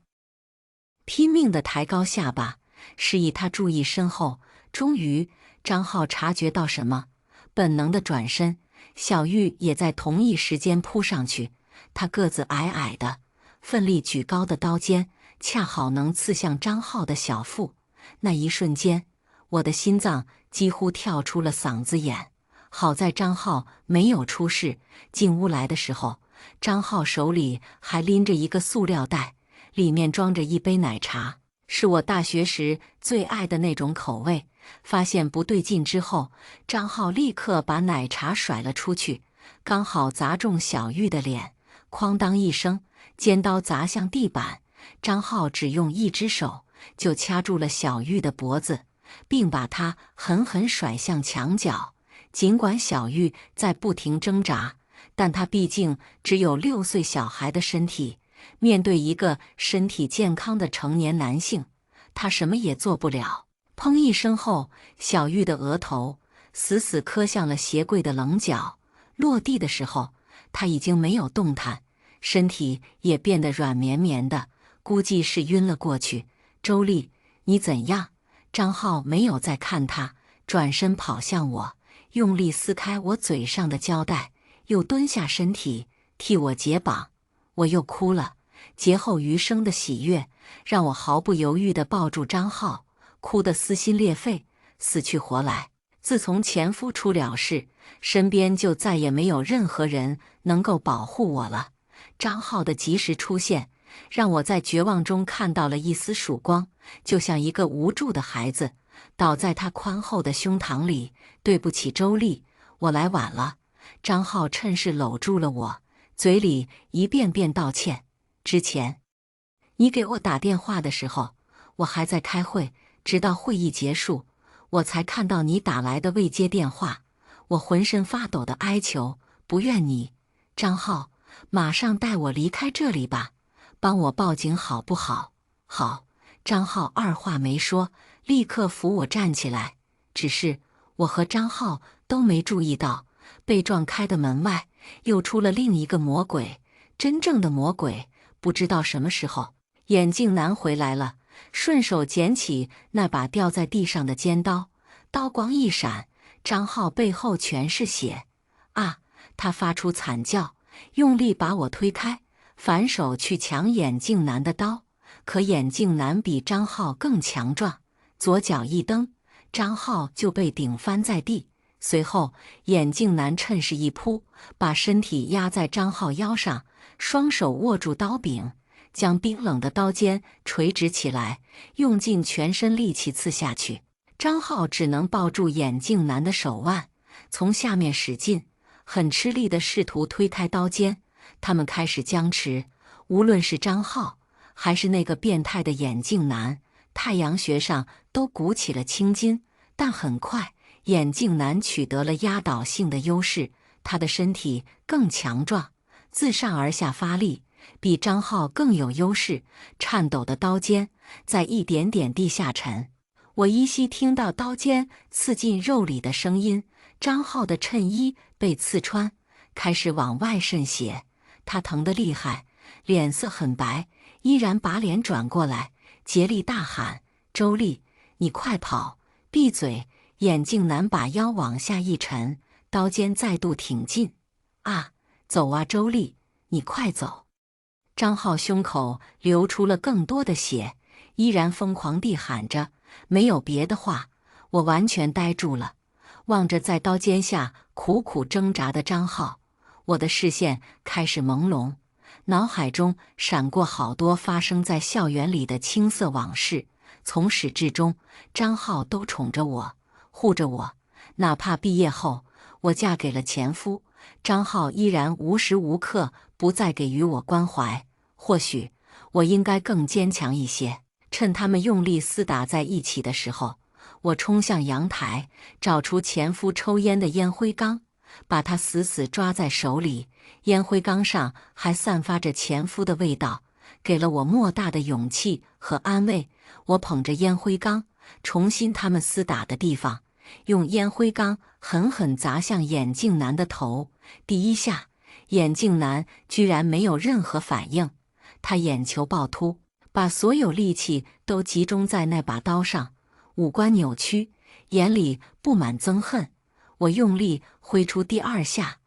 拼命地抬高下巴，示意他注意身后。终于，张浩察觉到什么，本能地转身，小玉也在同一时间扑上去。他个子矮矮的，奋力举高的刀尖恰好能刺向张浩的小腹。那一瞬间，我的心脏几乎跳出了嗓子眼。好在张浩没有出事。进屋来的时候，张浩手里还拎着一个塑料袋，里面装着一杯奶茶，是我大学时最爱的那种口味。发现不对劲之后，张浩立刻把奶茶甩了出去，刚好砸中小玉的脸，哐当一声，尖刀砸向地板。张浩只用一只手就掐住了小玉的脖子，并把她狠狠甩向墙角。尽管小玉在不停挣扎，但她毕竟只有6岁小孩的身体，面对一个身体健康的成年男性，他什么也做不了。砰一声后，小玉的额头死死磕向了鞋柜的棱角。落地的时候，他已经没有动弹，身体也变得软绵绵的，估计是晕了过去。周丽，你怎样？张浩没有再看他，转身跑向我，用力撕开我嘴上的胶带，又蹲下身体替我解绑。我又哭了，劫后余生的喜悦让我毫不犹豫地抱住张浩，哭得撕心裂肺，死去活来。自从前夫出了事，身边就再也没有任何人能够保护我了。张浩的及时出现，让我在绝望中看到了一丝曙光，就像一个无助的孩子倒在他宽厚的胸膛里。对不起，周丽，我来晚了。张浩趁势搂住了我，嘴里一遍遍道歉。之前你给我打电话的时候，我还在开会，直到会议结束，我才看到你打来的未接电话。我浑身发抖的哀求，不怨你。张浩，马上带我离开这里吧，帮我报警好不好？好。张浩二话没说，立刻扶我站起来。只是我和张浩都没注意到，被撞开的门外又出了另一个魔鬼。真正的魔鬼不知道什么时候，眼镜男回来了，顺手捡起那把掉在地上的尖刀，刀光一闪，张浩背后全是血。啊！他发出惨叫，用力把我推开，反手去抢眼镜男的刀。可眼镜男比张浩更强壮，左脚一蹬，张浩就被顶翻在地。随后，眼镜男趁势一扑，把身体压在张浩腰上，双手握住刀柄，将冰冷的刀尖垂直起来，用尽全身力气刺下去。张浩只能抱住眼镜男的手腕，从下面使劲，很吃力地试图推开刀尖。他们开始僵持，无论是张浩还是那个变态的眼镜男，太阳穴上都鼓起了青筋。但很快，眼镜男取得了压倒性的优势，他的身体更强壮，自上而下发力，比张浩更有优势。颤抖的刀尖在一点点地下沉，我依稀听到刀尖刺进肉里的声音。张浩的衬衣被刺穿，开始往外渗血，他疼得厉害，脸色很白，依然把脸转过来，竭力大喊：周丽，你快跑，闭嘴！眼镜男把腰往下一沉，刀尖再度挺进。啊，走啊，周丽，你快走！张浩胸口流出了更多的血，依然疯狂地喊着，没有别的话。我完全呆住了，望着在刀尖下苦苦挣扎的张浩，我的视线开始朦胧，脑海中闪过好多发生在校园里的青涩往事。从始至终，张浩都宠着我，护着我，哪怕毕业后我嫁给了前夫，张浩依然无时无刻不再给予我关怀。或许我应该更坚强一些。趁他们用力厮打在一起的时候，我冲向阳台，找出前夫抽烟的烟灰缸，把它死死抓在手里。烟灰缸上还散发着前夫的味道，给了我莫大的勇气和安慰。我捧着烟灰缸，重新他们厮打的地方，用烟灰缸狠狠砸向眼镜男的头。第一下，眼镜男居然没有任何反应，他眼球暴突，把所有力气都集中在那把刀上，五官扭曲，眼里布满憎恨。我用力挥出第二下，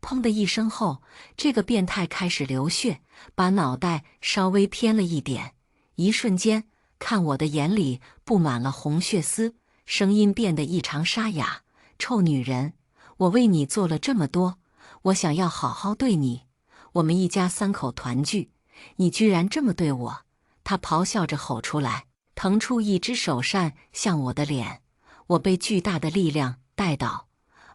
砰的一声后，这个变态开始流血，把脑袋稍微偏了一点。一瞬间，看我的眼里布满了红血丝，声音变得异常沙哑：臭女人，我为你做了这么多，我想要好好对你，我们一家三口团聚，你居然这么对我！他咆哮着吼出来，腾出一只手扇向我的脸。我被巨大的力量带倒，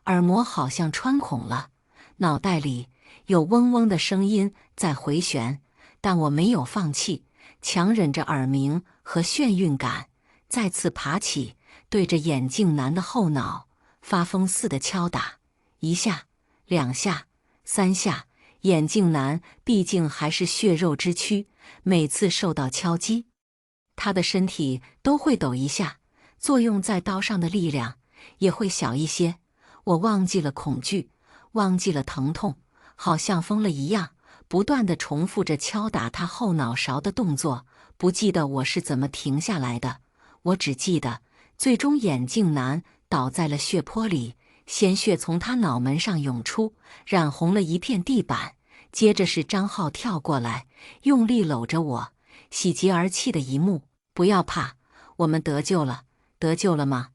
耳膜好像穿孔了，脑袋里有嗡嗡的声音在回旋，但我没有放弃，强忍着耳鸣和眩晕感，再次爬起，对着眼镜男的后脑发疯似的敲打，一下，两下，三下，眼镜男毕竟还是血肉之躯，每次受到敲击，他的身体都会抖一下，作用在刀上的力量也会小一些。我忘记了恐惧，忘记了疼痛，好像疯了一样，不断地重复着敲打他后脑勺的动作，不记得我是怎么停下来的。我只记得，最终眼镜男倒在了血泊里，鲜血从他脑门上涌出，染红了一片地板。接着是张浩跳过来，用力搂着我，喜极而泣的一幕。不要怕，我们得救了，得救了吗？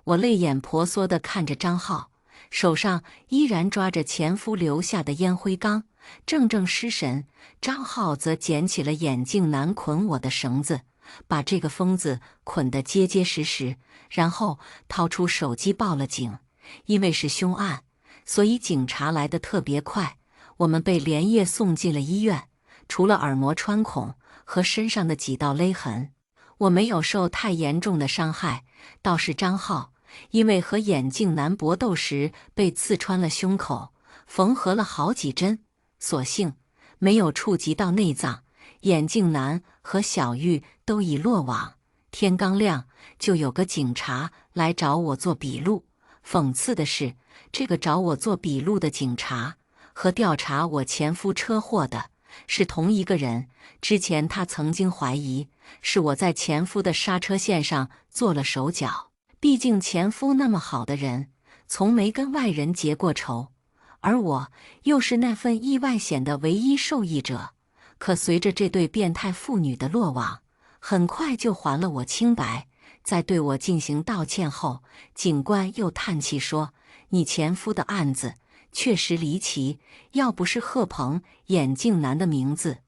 我泪眼婆娑地看着张浩，手上依然抓着前夫留下的烟灰缸，怔怔失神。张浩则捡起了眼镜男捆我的绳子，把这个疯子捆得结结实实，然后掏出手机报了警。因为是凶案，所以警察来得特别快，我们被连夜送进了医院。除了耳膜穿孔和身上的几道勒痕，我没有受太严重的伤害。倒是张浩，因为和眼镜男搏斗时被刺穿了胸口，缝合了好几针，所幸没有触及到内脏。眼镜男和小玉都已落网，天刚亮就有个警察来找我做笔录。讽刺的是，这个找我做笔录的警察和调查我前夫车祸的是同一个人。之前他曾经怀疑是我在前夫的刹车线上做了手脚，毕竟前夫那么好的人，从没跟外人结过仇，而我又是那份意外险的唯一受益者。可随着这对变态妇女的落网，很快就还了我清白。在对我进行道歉后，警官又叹气说：“你前夫的案子确实离奇，要不是贺鹏眼镜男的名字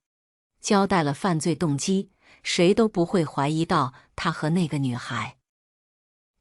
交代了犯罪动机，谁都不会怀疑到他和那个女孩。”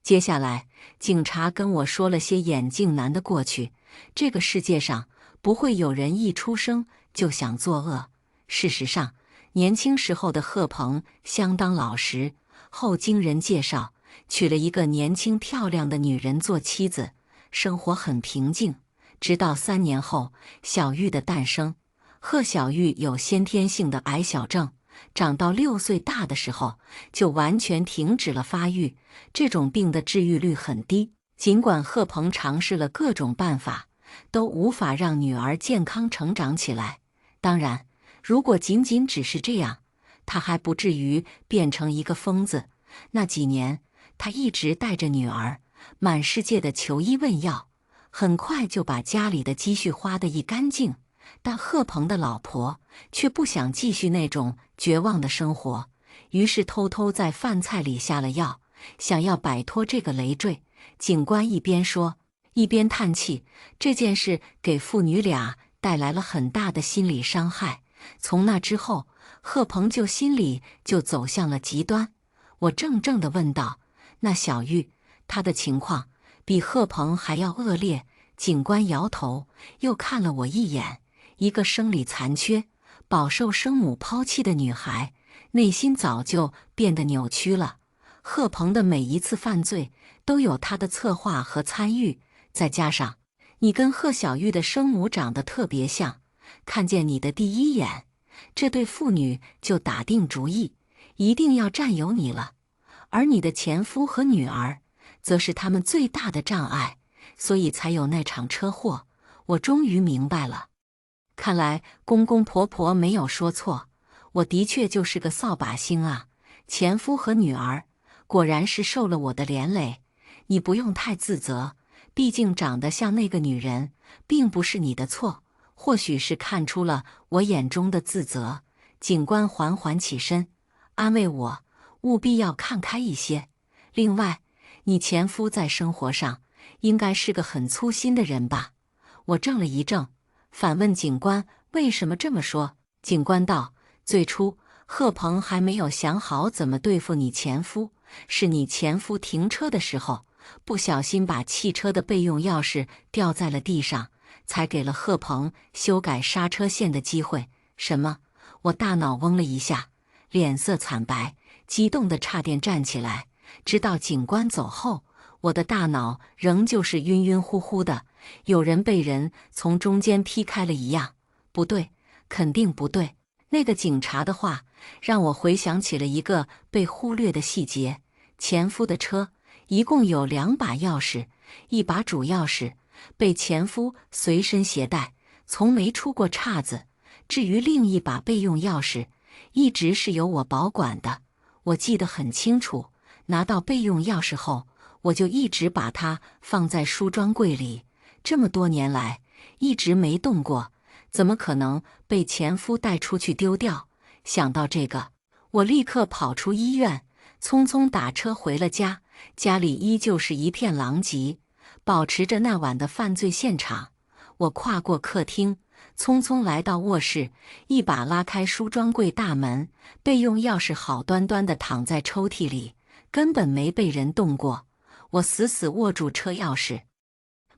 接下来，警察跟我说了些眼镜男的过去。这个世界上不会有人一出生就想作恶。事实上，年轻时候的贺鹏相当老实，后经人介绍，娶了一个年轻漂亮的女人做妻子，生活很平静。直到3年后，小玉的诞生。贺小玉有先天性的矮小症，长到6岁大的时候就完全停止了发育，这种病的治愈率很低。尽管贺鹏尝试了各种办法，都无法让女儿健康成长起来。当然，如果仅仅只是这样，他还不至于变成一个疯子。那几年，他一直带着女儿满世界的求医问药，很快就把家里的积蓄花得一干净。但贺鹏的老婆却不想继续那种绝望的生活，于是偷偷在饭菜里下了药，想要摆脱这个累赘。警官一边说，一边叹气，这件事给父女俩带来了很大的心理伤害。从那之后，贺鹏心里就走向了极端。我怔怔地问道：“那小玉，她的情况比贺鹏还要恶劣？”警官摇头，又看了我一眼。一个生理残缺、饱受生母抛弃的女孩，内心早就变得扭曲了。贺鹏的每一次犯罪都有他的策划和参与，再加上你跟贺小玉的生母长得特别像，看见你的第一眼，这对父女就打定主意，一定要占有你了。而你的前夫和女儿，则是他们最大的障碍，所以才有那场车祸。我终于明白了，看来公公婆婆没有说错，我的确就是个扫把星啊！前夫和女儿果然是受了我的连累，你不用太自责，毕竟长得像那个女人，并不是你的错。或许是看出了我眼中的自责，警官缓缓起身，安慰我，务必要看开一些。另外，你前夫在生活上应该是个很粗心的人吧？我怔了一怔，反问警官为什么这么说。警官道：最初贺鹏还没有想好怎么对付你前夫，是你前夫停车的时候不小心把汽车的备用钥匙掉在了地上，才给了贺鹏修改刹车线的机会。什么？我大脑嗡了一下，脸色惨白，激动得差点站起来。直到警官走后，我的大脑仍旧是晕晕乎乎的，有人被人从中间劈开了一样。不对，肯定不对。那个警察的话让我回想起了一个被忽略的细节：前夫的车一共有2把钥匙，一把主钥匙被前夫随身携带，从没出过岔子。至于另一把备用钥匙，一直是由我保管的。我记得很清楚，拿到备用钥匙后，我就一直把它放在梳妆柜里，这么多年来一直没动过，怎么可能被前夫带出去丢掉？想到这个，我立刻跑出医院，匆匆打车回了家。家里依旧是一片狼藉，保持着那晚的犯罪现场。我跨过客厅，匆匆来到卧室，一把拉开梳妆柜大门，备用钥匙好端端地躺在抽屉里，根本没被人动过。我死死握住车钥匙，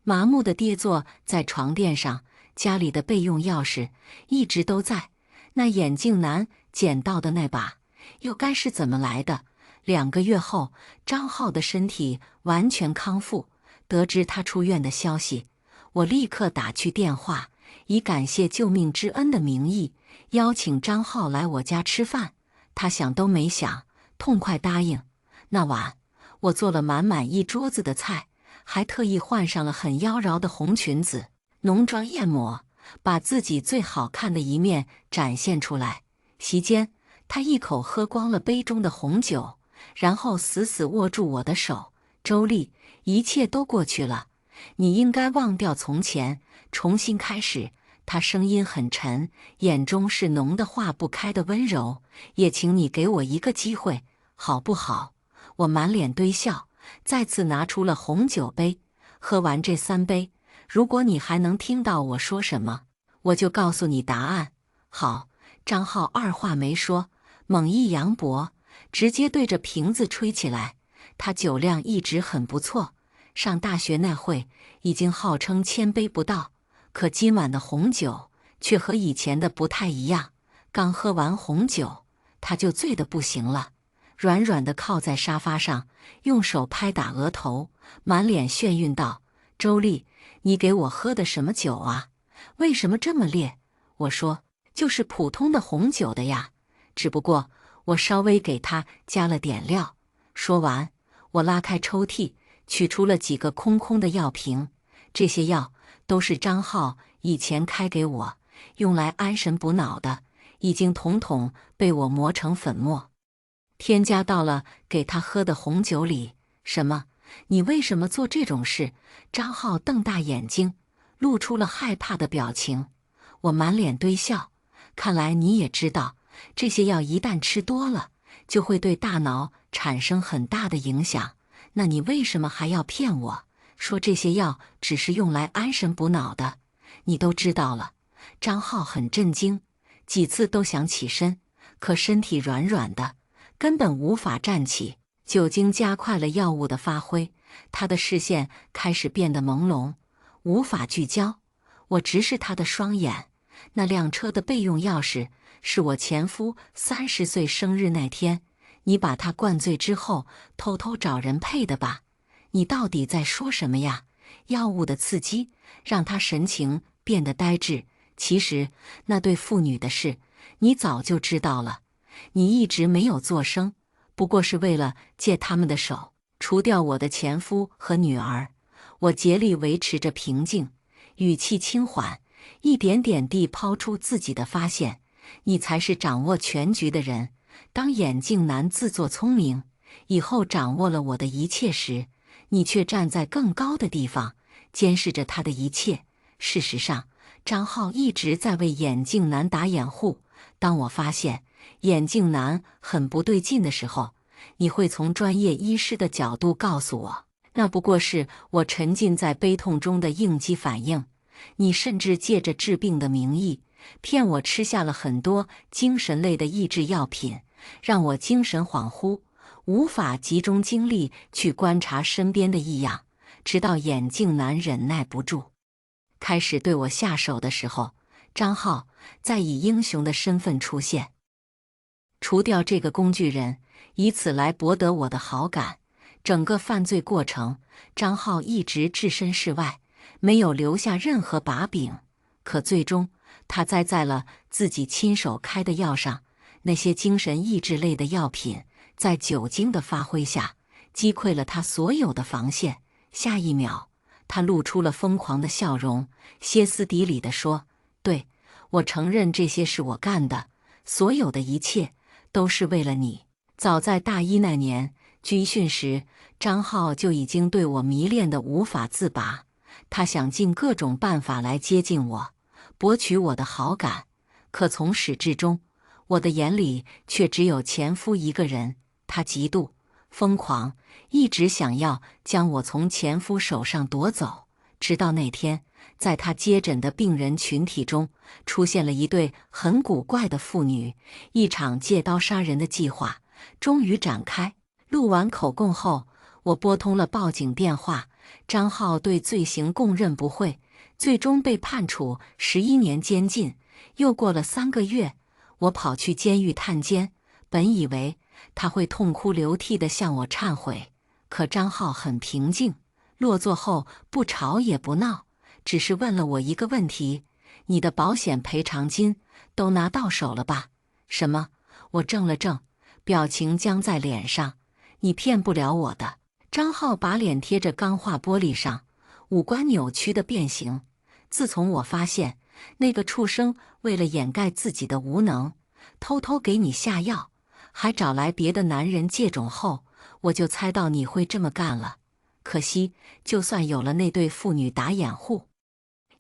麻木地跌坐在床垫上。家里的备用钥匙一直都在，那眼镜男捡到的那把又该是怎么来的？2个月后，张浩的身体完全康复。得知他出院的消息，我立刻打去电话，以感谢救命之恩的名义，邀请张浩来我家吃饭。他想都没想，痛快答应。那晚，我做了满满一桌子的菜，还特意换上了很妖娆的红裙子，浓妆艳抹，把自己最好看的一面展现出来。席间，他一口喝光了杯中的红酒，然后死死握住我的手。周丽，一切都过去了，你应该忘掉从前，重新开始。他声音很沉，眼中是浓得化不开的温柔。也请你给我一个机会，好不好？我满脸堆笑，再次拿出了红酒杯。喝完这3杯，如果你还能听到我说什么，我就告诉你答案。好。张浩二话没说，猛一扬脖，直接对着瓶子吹起来。他酒量一直很不错，上大学那会已经号称1000杯不到，可今晚的红酒却和以前的不太一样。刚喝完红酒，他就醉得不行了，软软地靠在沙发上，用手拍打额头，满脸眩晕道：“周丽，你给我喝的什么酒啊？为什么这么烈？”我说：“就是普通的红酒的呀，只不过我稍微给它加了点料。”说完，我拉开抽屉，取出了几个空空的药瓶。这些药都是张浩以前开给我，用来安神补脑的，已经统统被我磨成粉末，添加到了给他喝的红酒里。什么？你为什么做这种事？张浩瞪大眼睛，露出了害怕的表情。我满脸堆笑。看来你也知道，这些药一旦吃多了，就会对大脑产生很大的影响。那你为什么还要骗我，说这些药只是用来安神补脑的？你都知道了。张浩很震惊，几次都想起身，可身体软软的，根本无法站起。酒精加快了药物的发挥，他的视线开始变得朦胧，无法聚焦。我直视他的双眼。那辆车的备用钥匙是我前夫30岁生日那天，你把他灌醉之后偷偷找人配的吧？你到底在说什么呀？药物的刺激让他神情变得呆滞。其实那对父女的事你早就知道了，你一直没有作声，不过是为了借他们的手除掉我的前夫和女儿。我竭力维持着平静，语气轻缓，一点点地抛出自己的发现。你才是掌握全局的人。当眼镜男自作聪明，以后掌握了我的一切时，你却站在更高的地方，监视着他的一切。事实上，张浩一直在为眼镜男打掩护。当我发现眼镜男很不对劲的时候，你会从专业医师的角度告诉我，那不过是我沉浸在悲痛中的应激反应。你甚至借着治病的名义，骗我吃下了很多精神类的抑制药品，让我精神恍惚，无法集中精力去观察身边的异样。直到眼镜男忍耐不住，开始对我下手的时候，张浩再以英雄的身份出现，除掉这个工具人，以此来博得我的好感。整个犯罪过程，张浩一直置身事外，没有留下任何把柄。可最终，他栽在了自己亲手开的药上。那些精神抑制类的药品，在酒精的发挥下，击溃了他所有的防线。下一秒，他露出了疯狂的笑容，歇斯底里地说：“对，我承认这些是我干的，所有的一切都是为了你。”早在大一那年军训时，张浩就已经对我迷恋得无法自拔。他想尽各种办法来接近我，博取我的好感。可从始至终，我的眼里却只有前夫一个人。他嫉妒、疯狂，一直想要将我从前夫手上夺走。直到那天，在他接诊的病人群体中，出现了一对很古怪的妇女，一场借刀杀人的计划终于展开。录完口供后，我拨通了报警电话。张浩对罪行供认不讳，最终被判处11年监禁。又过了3个月，我跑去监狱探监，本以为他会痛哭流涕地向我忏悔，可张浩很平静，落座后不吵也不闹，只是问了我一个问题：“你的保险赔偿金都拿到手了吧？”“什么？”我怔了怔，表情僵在脸上。“你骗不了我的。”张浩把脸贴着钢化玻璃上，五官扭曲的变形。自从我发现那个畜生为了掩盖自己的无能，偷偷给你下药，还找来别的男人借种后，我就猜到你会这么干了。可惜，就算有了那对妇女打掩护，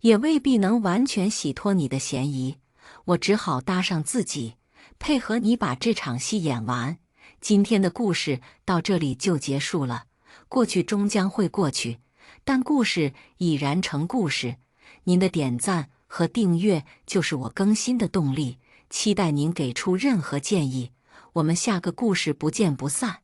也未必能完全洗脱你的嫌疑。我只好搭上自己，配合你把这场戏演完。今天的故事到这里就结束了。过去终将会过去，但故事已然成故事。您的点赞和订阅就是我更新的动力，期待您给出任何建议。我们下个故事不见不散。